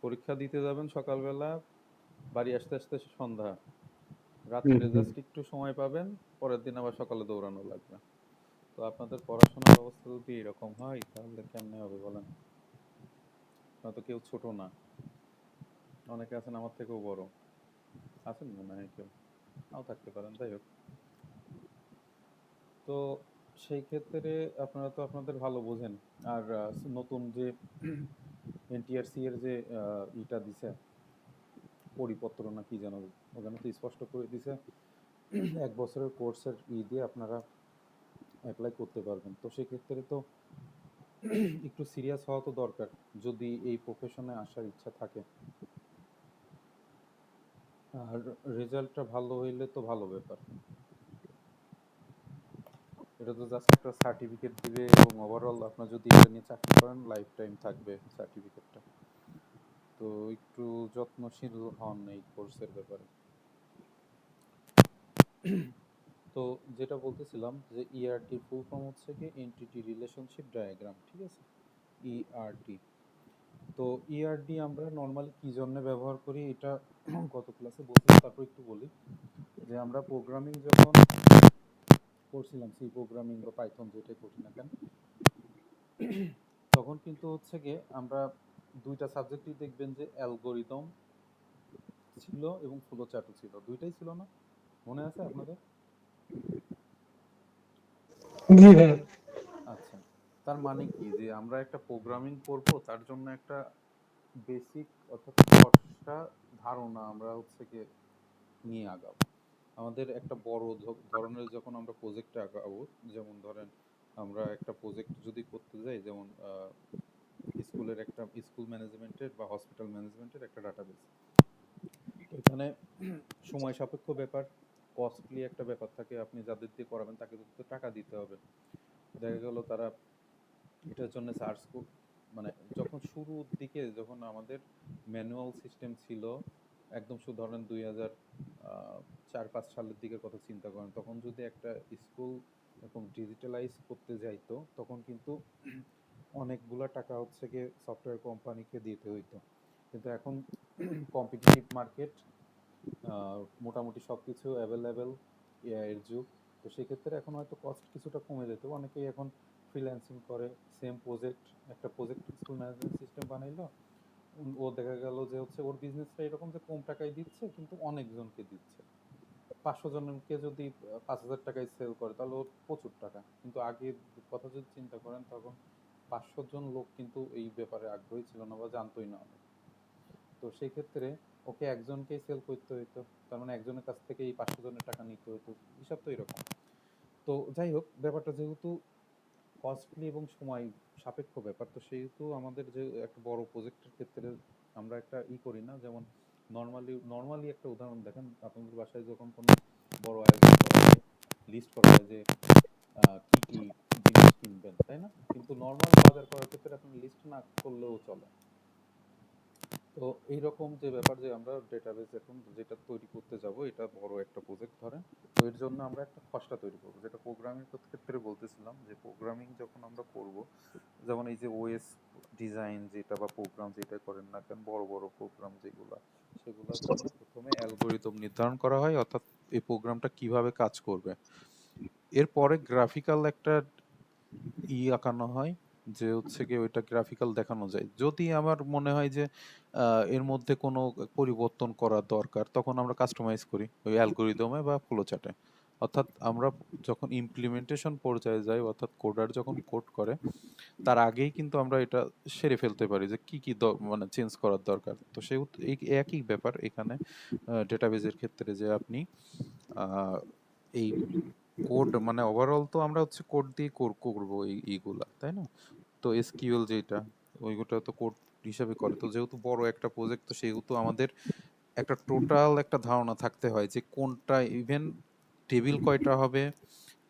A: পরীক্ষা দিতে যাবেন সকালবেলা, বাড়ি আসতে আসতে সন্ধ্যা, রাত্রে
B: হুম।
A: জাস্ট একটু সময় পাবেন, পরের দিন আবার সকালে দৌড়ানো লাগবে। তো আপনাদের পড়াশোনার অবস্থা যদি এরকম হয় তাহলে কেমনে হবে বলেন? আপনারা তো কেউ ছোট না, অনেকে আছেন আমার থেকেও বড়, আছেন মনে হয় কেউ, নাও থাকতে পারেন, যাই হোক। তো সেই ক্ষেত্রে আপনারা তো আপনাদের ভালো বোঝেন। আর নতুন যে এনটিআরসি এর যে ইটা দিছে, পরিপত্র না কি যেন, ওখানে তো স্পষ্ট করে দিছে 1 বছরের কোর্সের দিয়ে আপনারা অ্যাপ্লাই করতে পারবেন। তো সেক্ষেত্রে তো একটু সিরিয়াস হওয়া তো দরকার যদি এই প্রফেশনে আসার ইচ্ছা থাকে। আর রেজাল্টটা ভালো হইলে তো ভালো ব্যাপার। এটা তো জাস্ট একটা সার্টিফিকেট দিবে, এবং ওভারঅল আপনার যদি এটা নিয়ে চাকরি করেন লাইফ টাইম থাকবে সার্টিফিকেটটা। তো একটু যত্নশীল হন এই কোর্সের ব্যাপারে। তো যেটা বলতেছিলাম যে ইআরটি ফুল ফর্ম হচ্ছে কি এন্টিটি রিলেশনশিপ ডায়াগ্রাম, ঠিক আছে? ইআরটি। তো ইআরডি আমরা নর্মালি কি জন্য ব্যবহার করি এটা গত ক্লাসে বলছিলাম, তারপর একটু বলি যে আমরা প্রোগ্রামিং যখন করছিলাম, সি প্রোগ্রামিং বা পাইথন যেটাই করি না কেন, তখন কিন্তু হচ্ছে গিয়ে আমরা দুইটা সাবজেক্টই দেখবেন যে অ্যালগোরিদম ছিল এবং ফ্লো চার্টও ছিল, দুইটাই ছিল না? মনে আছে আপনাদের?
B: জি ভাইয়া।
A: আচ্ছা, তার মানে কি যে আমরা একটা প্রোগ্রামিং করব, তার জন্য একটা বেসিক অর্থাৎ খসড়া ধারণা আমরা হচ্ছে গিয়ে নিয়ে আগাবো। আমাদের একটা বড় ধরনের যখন আমরা প্রজেক্টে আগাবো, যেমন ধরেন আমরা একটা প্রজেক্ট যদি করতে যাই, যেমন স্কুলের একটা স্কুল ম্যানেজমেন্টের বা হসপিটাল ম্যানেজমেন্টের একটা ডাটাবেস, তো এখানে সময় সাপেক্ষ ব্যাপার, কস্টলি একটা ব্যাপার থাকে। আপনি যাদের দিয়ে করাবেন তাকে তো টাকা দিতে হবে। দেখা গেল তারা এটার জন্য মানে যখন শুরুর দিকে যখন আমাদের ম্যানুয়াল সিস্টেম ছিল, একদম শুধু ধরেন 2004-5 সালের দিকের কথা চিন্তা করেন, তখন যদি একটা স্কুল এরকম ডিজিটালাইজ করতে যাইতো তখন কিন্তু অনেকগুলা টাকা হচ্ছে গিয়ে সফটওয়্যার কোম্পানিকে দিতে হইতো। কিন্তু এখন কম্পিটিটিভ মার্কেট, মোটামুটি সব কিছু অ্যাভেলেবেল, এআই এর যুগ। তো সেক্ষেত্রে এখন হয়তো কস্ট কিছুটা কমে যেত, অনেকেই এখন ফ্রিল্যান্সিং করে সেম প্রজেক্ট, একটা প্রজেক্ট স্কুল ম্যানেজমেন্ট সিস্টেম বানাইলো, ও দেখা গেল যে হচ্ছে ওর বিজনেসটা এরকম যে কম টাকায় দিচ্ছে কিন্তু অনেকজনকে দিচ্ছে। 500 জনকে যদি 5,000 টাকায় সেল করে তাহলে ওর প্রচুর টাকা। কিন্তু আগের কথা যদি চিন্তা করেন, তখন 500 জন লোক কিন্তু এই ব্যাপারে আগ্রহী ছিল না বা জানতোই না অনেক। তো সেই ক্ষেত্রে ওকে একজনকেই সেল করতে হইতো, তার মানে একজনের কাছ থেকে এই 500 জনের টাকা নিতে হতো, হিসাব তো এরকম। তো যাই হোক, ব্যাপারটা যেহেতু কস্টলি এবং সময় সাপেক্ষ ব্যাপার, তো সেহেতু আমাদের যে একটা বড় প্রজেক্টের ক্ষেত্রে আমরা একটা করি না, যেমন নর্মালি একটা উদাহরণ দেখেন, আপনাদের বাসায় যখন কোনো বড় আয়োজন করা হয়, লিস্ট করা হয় যে কি কি জিনিস কিনবেন, তাই না? কিন্তু নর্মাল বাজার করার ক্ষেত্রে আপনি লিস্ট না করলেও চলে। তো এইরকম যে ব্যাপার যে আমরা ডেটাবেস এখন যেটা তৈরি করতে যাব, এটা বড় একটা প্রজেক্ট ধরেন। তো এর জন্য আমরা একটা খসড়া তৈরি করব, যেটা প্রোগ্রামিং ক্ষেত্রে বলতেছিলাম যে প্রোগ্রামিং যখন আমরা করব, যেমন এই যে ওএস ডিজাইন যেটা বা প্রোগ্রাম যেটা করেন না কেন, বড় বড় প্রোগ্রাম যেগুলো, সেগুলোর জন্য প্রথমে অ্যালগোরিদম নির্ধারণ করা হয়, অর্থাৎ এই প্রোগ্রামটা কিভাবে কাজ করবে। এরপরে গ্রাফিক্যাল একটা আঁকানো হয়, যে হচ্ছে গিয়ে ওইটা গ্রাফিক্যাল দেখানো যায়। যদি আমার মনে হয় যে এর মধ্যে কোনো পরিবর্তন করার দরকার, তখন আমরা কাস্টমাইজ করি ওই অ্যালগোরিদমে বা ফ্লো চার্টে। অর্থাৎ আমরা যখন ইমপ্লিমেন্টেশন পর্যায়ে যাই, অর্থাৎ কোডার যখন কোড করে, তার আগেই কিন্তু আমরা এটা সেরে ফেলতে পারি যে কি কি মানে চেঞ্জ করার দরকার। তো সেহেতু এই একই ব্যাপার এখানে ডেটাবেজের ক্ষেত্রে, যে আপনি আহ, এই কোড মানে ওভারঅল তো আমরা হচ্ছে কোড দিয়ে করবো এইগুলা, তাই না? তো এসকিউএল যেটা, ওইগুলো তো কোড হিসাবে করে। তো যেহেতু বড় একটা প্রজেক্ট, তো সেহেতু আমাদের একটা টোটাল একটা ধারণা থাকতে হয় যে কোনটা, ইভেন টেবিল কয়টা হবে,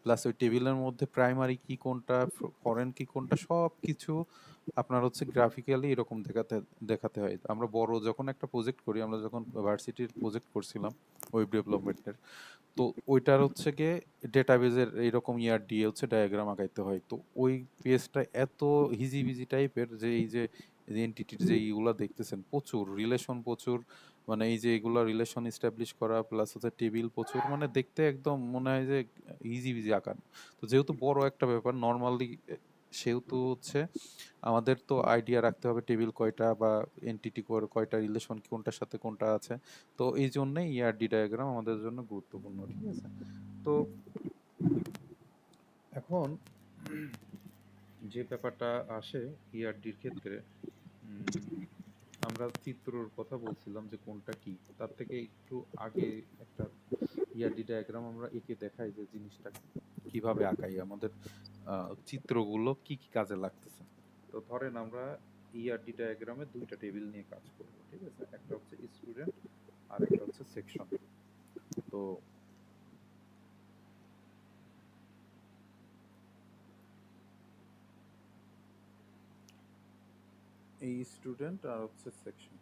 A: প্লাস ওই টেবিলের মধ্যে প্রাইমারি কি কোনটা, ফরেন কি কোনটা, সব কিছু আপনার হচ্ছে গ্রাফিক্যালি এরকম দেখাতে দেখাতে হয়। আমরা বড় যখন একটা প্রজেক্ট করি, আমরা যখন ভার্সিটির প্রজেক্ট করছিলাম ওয়েব ডেভেলপমেন্টের, তো ওইটার হচ্ছে গিয়ে ডেটাবেজের এইরকম ইয়ার দিয়ে হচ্ছে ডায়াগ্রাম আঁকাইতে হয়। তো ওই পেজটা এত হিজিবিজি টাইপের যে এই যে এন্টিটির যে এইগুলা দেখতেছেন, প্রচুর রিলেশন, প্রচুর মানে এই যে এগুলো রিলেশন এস্টাবলিশ করা প্লাস হচ্ছে টেবিল প্রচুর, মানে দেখতে একদম মনে হয় যে ইজি ইজি আঁকানো। তো যেহেতু বড় একটা ব্যাপার নর্মালি, সেহেতু হচ্ছে আমাদের তো আইডিয়া রাখতে হবে টেবিল কয়টা বা এনটিটি কয়টা, রিলেশন কোনটার সাথে কোনটা আছে। তো এই জন্যই ইআরডি ডায়াগ্রাম আমাদের জন্য গুরুত্বপূর্ণ, ঠিক আছে। তো এখন যে ব্যাপারটা আসে ইআরডির ক্ষেত্রে, উম, আমরা চিত্রর কথা বলছিলাম যে কোনটা কি, তার থেকে একটু আগে একটা ইআরডি ডায়াগ্রাম আমরা এঁকে দেখাই যে জিনিসটা কিভাবে আঁকাই, আমাদের চিত্রগুলো কি কি কাজে লাগতেছে। তো ধরেন আমরা ইআরডি ডায়াগ্রামে দুইটা টেবিল নিয়ে কাজ করব, ঠিক আছে। একটা হচ্ছে স্টুডেন্ট আর একটা হচ্ছে সেকশন। তো এই স্টুডেন্ট আর হচ্ছে সেকশন।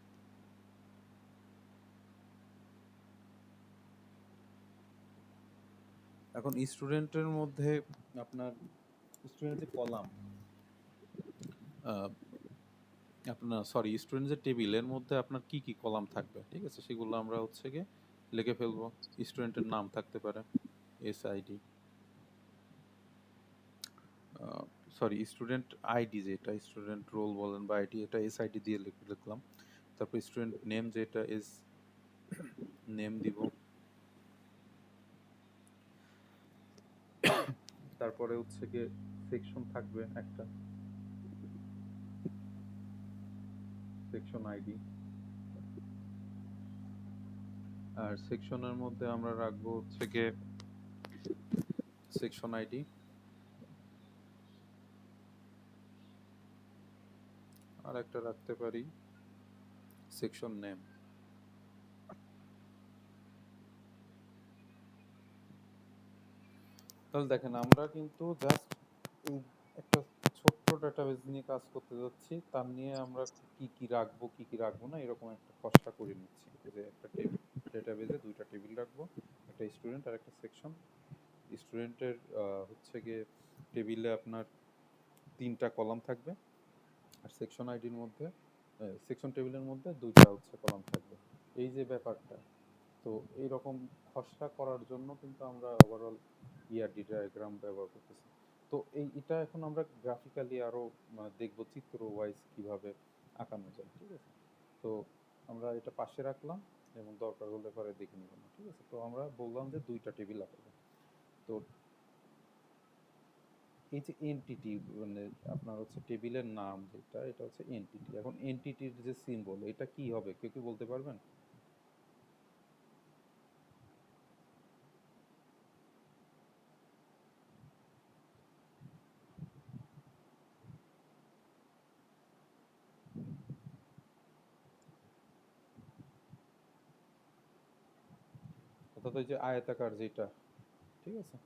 A: এখন স্টুডেন্টের মধ্যে আপনার স্টুডেন্টের যে কলাম, আপনার সরি স্টুডেন্টের টেবিলের মধ্যে আপনার কি কি কলাম থাকবে, ঠিক আছে, সেগুলো আমরা হচ্ছে গিয়ে লিখে ফেলবো। স্টুডেন্টের নাম থাকতে পারে এসআইডি, সরি স্টুডেন্ট আইডি, যেটা স্টুডেন্ট রোল বলেন বা আইডি, এটা এসআইডি দিয়ে লিখলাম। তারপর স্টুডেন্ট নেম, যেটা এস নেম দিব। তারপরে হচ্ছে গিয়ে সেকশন থাকবে একটা, সেকশন আইডি। আর সেকশনের মধ্যে আমরা রাখবো হচ্ছে গিয়ে সেকশন আইডি, আর একটা রাখতে পারি সেকশন নেম। তাহলে দেখেন আমরা কিন্তু জাস্ট এই একটা ছোট্ট ডাটাবেস নিয়ে কাজ করতে যাচ্ছি, তার নিয়ে আমরা কি কি রাখবো কি কি রাখবো না এরকম একটা খসড়া করে নিচ্ছি, যে একটা ডেটাবেজে দুইটা টেবিল রাখবো, একটা স্টুডেন্ট আর একটা সেকশন। স্টুডেন্টের হচ্ছে গিয়ে টেবিলে আপনার তিনটা কলাম থাকবে, আর সেকশন আইডির মধ্যে সেকশন টেবিলের মধ্যে দুইটা হচ্ছে কলাম থাকবে। এই যে ব্যাপারটা, তো এইরকম খসড়া করার জন্য কিন্তু আমরা ওভারঅল ইআরডি ডায়াগ্রাম ব্যবহার করতেছি। তো এটা এখন আমরা গ্রাফিক্যালি আরো দেখবো চিত্র ওয়াইজ কিভাবে আঁকানো যায়, ঠিক আছে। তো আমরা এটা পাশে রাখলাম এবং দরকার হলে পরে দেখে নিব না, ঠিক আছে। তো আমরা বললাম যে দুইটা টেবিল আঁকবো। তো এই যে এনটিটি, মানে আপনার হচ্ছে টেবিলের নাম যেটা, এটা হচ্ছে এনটিটি। এখন এনটিটির যে সিম্বল এটা কি হবে, কেউ কি বলতে পারবেন? অর্থাৎ ওই যে আয়তাকার যেটা, ঠিক আছে।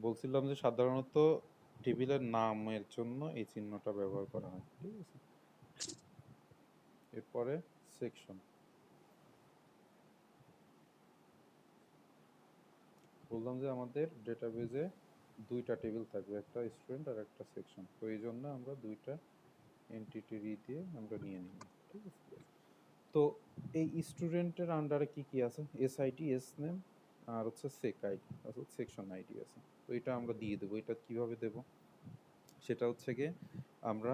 A: বলছিলাম যে সাধারণত টেবিলের নামের জন্য এই চিহ্নটা ব্যবহার করা হয়, ঠিক আছে। এরপরে সেকশন, বললাম যে আমাদের ডেটাবেজে দুইটা টেবিল থাকবে, একটা স্টুডেন্ট আর একটা সেকশন। তো এই জন্য আমরা দুইটা এনটিটি দিয়ে আমরা নিয়ে নিলাম, ঠিক আছে। তো এই স্টুডেন্টের আন্ডারে কি কি আছে, এসআইডি, এস নেম, আর হচ্ছে সেক আইডি অর্থাৎ সেকশন আইডি আছে। তো এটা আমরা দিয়ে দেবো। এটা কিভাবে দেব, সেটা হচ্ছে গিয়ে আমরা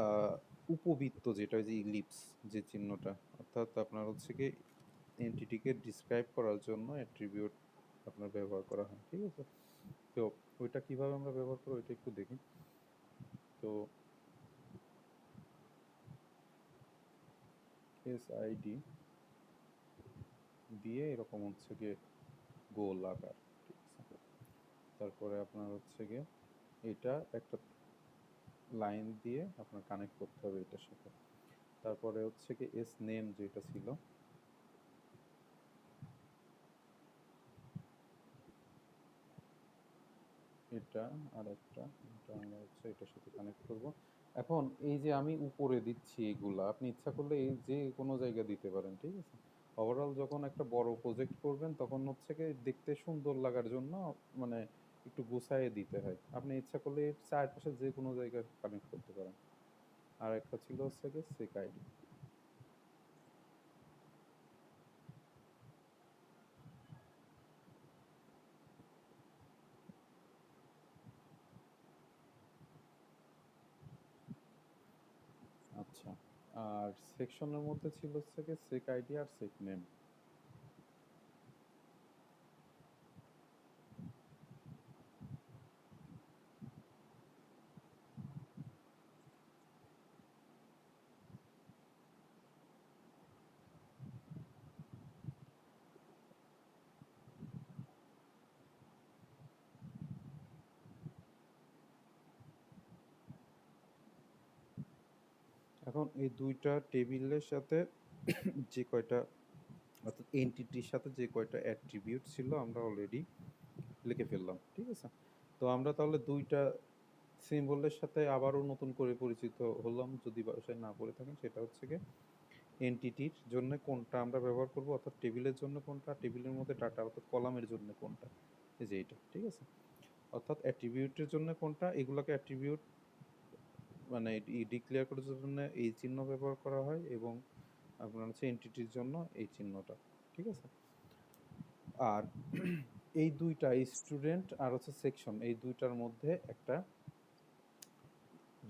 A: আহ, উপবৃত্ত, যেটা ওই যে ইলিপস যে চিহ্নটা, অর্থাৎ আপনার হচ্ছে কি এন্টিটিকে ডিসক্রাইব করার জন্য অ্যাট্রিবিউট আপনার ব্যবহার করা হয়, ঠিক আছে। তো ওইটা কিভাবে আমরা ব্যবহার করবো ওইটা একটু দেখি। তো এস আইডি দিয়ে এরকম হচ্ছে গিয়ে গোল আকার, ঠিক আছে। তারপরে আপনার হচ্ছে গিয়ে এটা একটা লাইন দিয়ে আপনার কানেক্ট করতে হবে এটার সাথে। তারপরে হচ্ছে কি এস নেম যেটা ছিল, এটা আর একটা, এটা আমরা হচ্ছে এটার সাথে কানেক্ট করব। এখন এই যে আমি উপরে দিচ্ছি এগুলা, আপনি ইচ্ছা করলে এই যে কোনো জায়গা দিতে পারেন, ঠিক আছে। ওভারঅল যখন একটা বড় প্রজেক্ট করবেন তখন হচ্ছে কি দেখতে সুন্দর লাগার জন্য মানে একটু গুছায়ে দিতে হয়। আপনি ইচ্ছা করলে এর চারপাশে যে কোনো জায়গায় কানেক্ট করতে পারেন। আর একটা ছিল হচ্ছে কি সেক আইডি। আচ্ছা, আর সেকশনের মধ্যে ছিল হচ্ছে কি সেক আইডি আর সেক নেম। এখন এই দুইটা টেবিলের সাথে যে কয়টা অর্থাৎ এন্টিটির সাথে যে কয়টা অ্যাট্রিবিউট ছিল আমরা অলরেডি লিখে ফেললাম, ঠিক আছে? তো আমরা তাহলে দুইটা সিম্বলের সাথে আবারও নতুন করে পরিচিত হলাম, যদি বাসায় না পড়ে থাকেন। সেটা হচ্ছে গিয়ে এন্টিটির জন্য কোনটা আমরা ব্যবহার করব, অর্থাৎ টেবিলের জন্য কোনটা, টেবিলের মধ্যে ডাটা অর্থাৎ কলামের জন্য কোনটা, এই যে এইটা, ঠিক আছে? অর্থাৎ অ্যাট্রিবিউটের জন্য কোনটা, এগুলোকে অ্যাট্রিবিউট মানে ডিক্লেয়ার করার জন্য এই চিহ্ন ব্যবহার করা হয়, এবং আপনার হচ্ছে এন্টিটির জন্য এই চিহ্নটা, ঠিক আছে? আর এই দুইটা স্টুডেন্ট আর হচ্ছে সেকশন, এই দুইটার মধ্যে একটা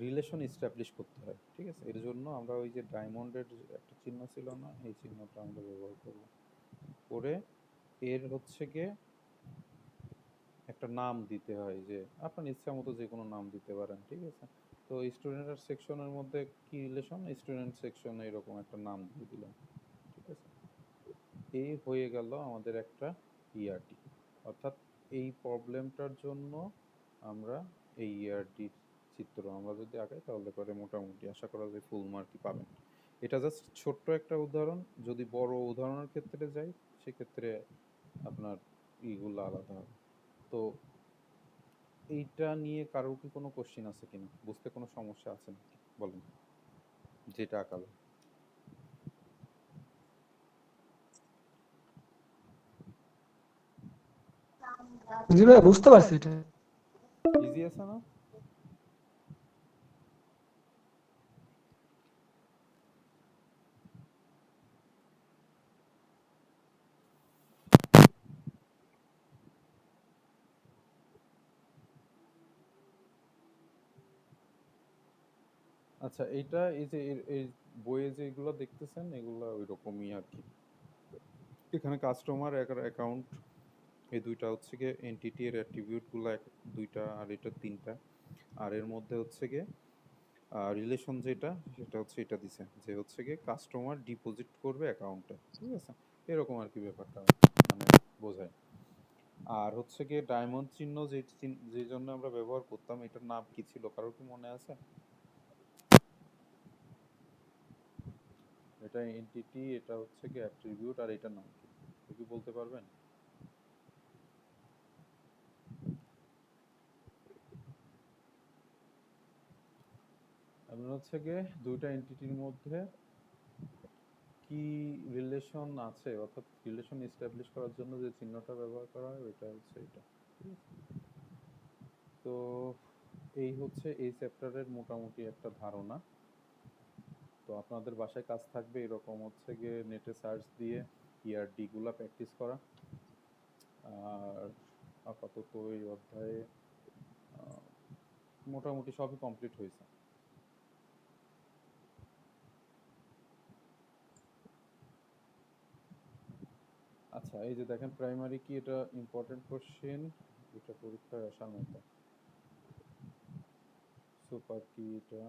A: রিলেশন এস্টাবলিশ করতে হয়, ঠিক আছে? এর জন্য আমরা ওই যে ডায়মন্ডের একটা চিহ্ন ছিল না, এই চিহ্নটা আমরা ব্যবহার করব করে এর হচ্ছে গিয়ে একটা নাম দিতে হয়, যে আপনার ইচ্ছা মতো যে কোনো নাম দিতে পারেন, ঠিক আছে? তো স্টুডেন্ট আর সেকশনের মধ্যে কি রিলেশন, স্টুডেন্ট সেকশন এরকম একটা নাম দিয়ে দিলাম, ঠিক আছে? এই হয়ে গেল আমাদের একটা ইআরডি। অর্থাৎ এই প্রবলেমটার জন্য আমরা এই ইআরডির চিত্র আমরা যদি আঁকাই তাহলে পরে মোটামুটি আশা করা যায় ফুল মার্কই পাবেন। এটা জাস্ট ছোট্ট একটা উদাহরণ। যদি বড় উদাহরণের ক্ষেত্রে যাই সেক্ষেত্রে আপনার ইগুলো আলাদা হবে। তো এইটা নিয়ে কারোর কি কোনো কোশ্চেন আছে কিনা, বুঝতে কোনো সমস্যা আছে নাকি বলেন, যেটা আঁকালো?
B: জি ভাই, বুঝতে পারছি এটা।
A: ইজি আছে না? আচ্ছা, এইটা এই যে এই বইয়ে যে এগুলো দেখতেছেন এগুলো ওই রকমই আর কি। এখানে কাস্টমার অ্যাকাউন্ট এই দুইটা হচ্ছে গিয়ে এন্টিটি এর অ্যাট্রিবিউটগুলো দুইটা, আর এটা তিনটা। আর এর মধ্যে হচ্ছে গিয়ে রিলেশন যেটা সেটা হচ্ছে এটা দিছে, যে হচ্ছে গিয়ে কাস্টমার ডিপোজিট করবে অ্যাকাউন্টে, ঠিক আছে? এরকম আর কি ব্যাপারটা মানে বোঝায়। আর হচ্ছে গিয়ে ডায়মন্ড চিহ্ন যে জন্য আমরা ব্যবহার করতাম, এটার নাম কি ছিল কারোর কি মনে আছে? এটা এন্টিটি, এটা হচ্ছে কি অ্যাট্রিবিউট, আর এটার নাম কি, কেউ কি বলতে পারবেন? আপনার হচ্ছে গিয়ে দুইটা এন্টিটির মধ্যে কি রিলেশন আছে, অর্থাৎ রিলেশন এস্টাবলিশ করার জন্য যে চিহ্নটা ব্যবহার করা হয় ওইটা হচ্ছে এটা, ঠিক আছে? তো এই হচ্ছে এই চ্যাপ্টারের মোটামুটি একটা ধারণা। তো আপনাদের বাসায় কাজ থাকবে এরকম হচ্ছে গিয়ে নেটে সার্চ দিয়ে ইআরডি গুলা প্র্যাকটিস করা। আর আপাতত এই অধ্যায়ে মোটামুটি সবই কমপ্লিট হয়েছে। আচ্ছা, এই যে দেখেন প্রাইমারি কি, এটা ইম্পর্টেন্ট কোশ্চেন, এটা পরীক্ষায় আসার মতো। সুপার কি এটা,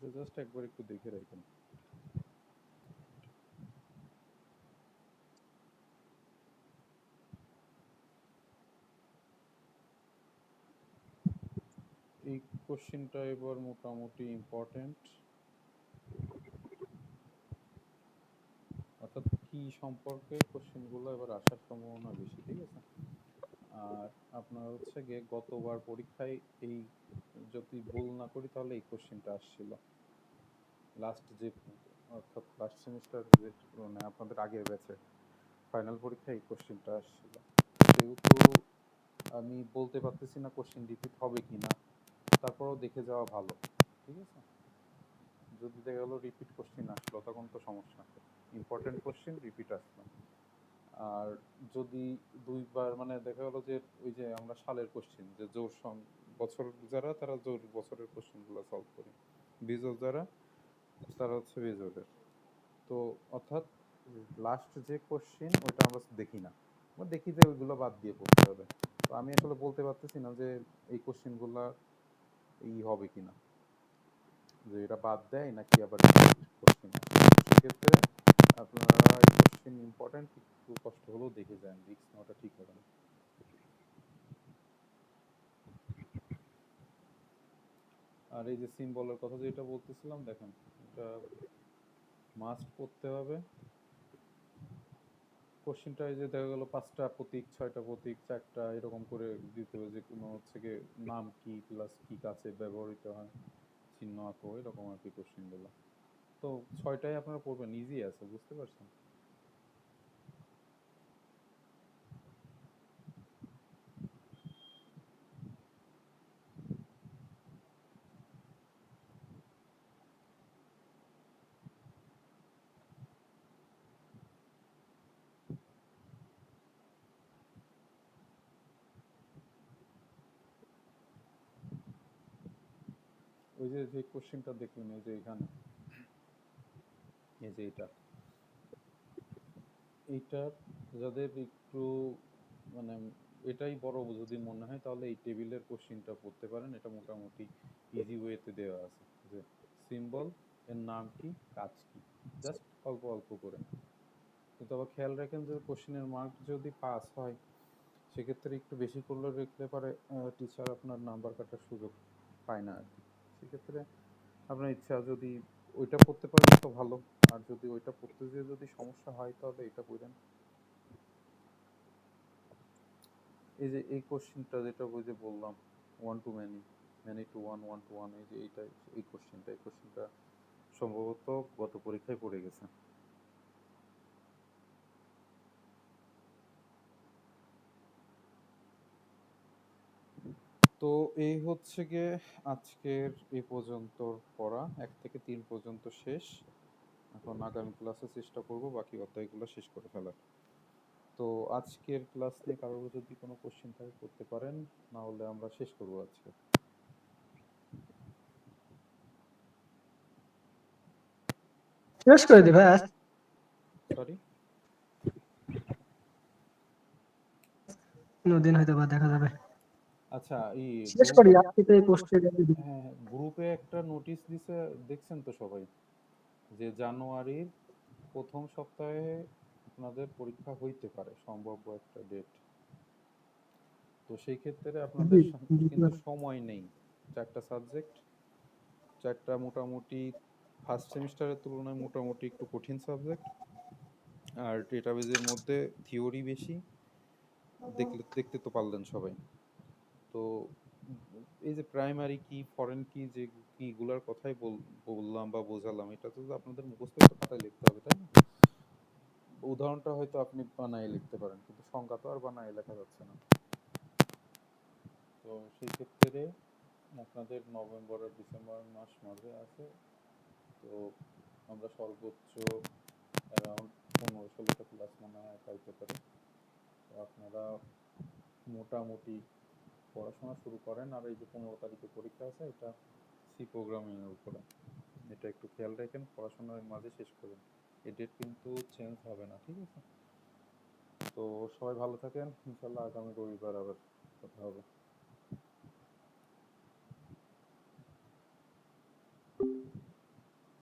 A: এটা জাস্ট একবার একটু দেখে রাখেন। এই কোশ্চেনটা এবার মোটামুটি ইম্পর্টেন্ট, অর্থাৎ কি সম্পর্কে কোশ্চেনগুলো এবার আসার সম্ভাবনা বেশি, ঠিক আছে। আর আপনার হচ্ছে গিয়ে গতবার পরীক্ষায় এই, যদি ভুল না করি তাহলে এই কোশ্চেনটা আসছিল লাস্ট যে, অর্থাৎ লাস্ট সেমিস্টার যে, মানে আপনাদের আগের ব্যাচে ফাইনাল পরীক্ষায় এই কোশ্চেনটা আসছিল। যেহেতু আমি বলতে পারতেছি না কোশ্চেন রিপিট হবে কি না, তারপরেও দেখে যাওয়া ভালো, ঠিক আছে। যদি দেখা গেলো রিপিট কোশ্চেন আসলো তখন তো সমস্যা, ইম্পর্টেন্ট কোশ্চেন রিপিট আসলো। আর যদি দুইবার মানে দেখা গেলো যে ওই যে আমরা সালের কোশ্চেন, যে জোর বছর যারা তারা জোর বছরের কোশ্চেনগুলো সলভ করি, বিজোড় যারা তারা হচ্ছে বিজোড়ের। তো অর্থাৎ লাস্ট যে কোশ্চেন ওইটা আমরা দেখি না, আমরা দেখি যে ওইগুলো বাদ দিয়ে পড়তে হবে। তো আমি আসলে বলতে পারতেছি না যে এই কোশ্চেনগুলা এই হবে কিনা, যে এটা বাদ দেয় নাকি আবার কোশ্চেন। সেক্ষেত্রে আপনারা এই কোশ্চেন ইম্পর্টেন্ট, একটু কষ্ট হলেও দেখে যান, রিস্ক নেওয়াটা ঠিক হবে না। আর এই যে সিম্বলের কথা যেটা বলতেছিলাম, দেখেন এটা মাস্ট করতে হবে। কোশ্চেনটা এই যে দেখা গেল 5টা প্রতীক, 6টা প্রতীক, 4টা এরকম করে দিতে হবে, যে কোনো হচ্ছে গিয়ে নাম কি প্লাস কি কাছে ব্যবহৃত হয়, চিহ্ন আঁকো, এরকম আর কি কোশ্চেনগুলো। তো 6টাই আপনারা পড়বেন, ইজি আছে, বুঝতে পারছেন। ওই যে যে কোশ্চেনটা দেখলেন, এই যে এখানে, এই যে এইটার যাদের একটু মানে এটাই বড় যদি মনে হয়, তাহলে এই টেবিলের কোশ্চেনটা পড়তে পারেন। এটা মোটামুটি ইজি ওয়েতে দেওয়া আছে, যে সিম্বল এর নাম কি, কাজ কি, জাস্ট অল্প অল্প করে। কিন্তু আবার খেয়াল রাখেন যে কোশ্চেনের মার্ক যদি পাস হয়, সেক্ষেত্রে একটু বেশি করলে রাখলে পারে টিচার আপনার নাম্বার কাটার সুযোগ পায় না আর কি। সেক্ষেত্রে আপনার ইচ্ছা, যদি ওইটা পড়তে পারেন তো ভালো, আর যদি ওইটা পড়তে যেয়ে যদি সমস্যা হয় তাহলে এটা পড়েন। এই যে এই কোশ্চেনটা যেটা ওই যে বললাম, one to many, many to one, one to one, এই যে এই কোশ্চেনটা সম্ভবত গত পরীক্ষায় পড়ে গেছে। তো এই হচ্ছে গিয়ে আজকের এই পর্যন্ত পড়া, 1 থেকে 3 পর্যন্ত শেষ। এখন আগামী ক্লাসে চেষ্টা করব বাকি অধ্যায়গুলো শেষ করে ফেলার। তো আজকের ক্লাস নিয়ে কারোর যদি কোনো কোশ্চেন থাকে করতে পারেন, না হলে আমরা শেষ করব আজকে।
B: শেষ করে দি ভাই,
A: সরি,
B: দিন হয়তো বা দেখা যাবে।
A: আচ্ছা, এই
B: শেষ করি আজকে তো এই পোস্টে।
A: হ্যাঁ, গ্রুপে একটা নোটিশ দিছে, দেখছেন তো সবাই, যে জানুয়ারির প্রথম সপ্তাহে আপনাদের পরীক্ষা হইতে পারে, সম্ভাব্য একটা ডেট। তো সেই ক্ষেত্রে আপনাদের কিন্তু সময় নেই। 4টা সাবজেক্ট, 4টা মোটামুটি ফার্স্ট সেমিস্টারের তুলনায় মোটামুটি একটু কঠিন সাবজেক্ট, আর ডেটাবেজের মধ্যে থিওরি বেশি, দেখতে তো পারলেন সবাই। তো এই যে প্রাইমারি কি, ফরেন কি, যে কিগুলার কথাই বললাম বা বোঝালাম, এটা তো আপনাদের মুখস্থ একটা খাতায় লিখতে হবে, তাই না? উদাহরণটা হয়তো আপনি বানায় লিখতে পারেন, কিন্তু সংজ্ঞা তো আর বানায় লেখা যাচ্ছে না। তো সেই ক্ষেত্রে আপনাদের নভেম্বর আর ডিসেম্বর মাস মাঝে আছে। তো আমরা সর্বোচ্চ অ্যারাউন্ড 15-16টা ক্লাস মনে হয় পাইতে পারি। তো আপনারা মোটামুটি পড়াশোনা শুরু করেন। আর এই যে 15 তারিখে পরীক্ষা আছে, এটা সি প্রোগ্রামিংয়ের উপরে, এটা একটু খেয়াল রাখেন, পড়াশোনার মাঝে শেষ করুন। এই ডেট কিন্তু চেঞ্জ হবে না, ঠিক আছে। তো সবাই ভালো থাকেন, ইনশাল্লাহ আগামী রবিবার আবার কথা হবে।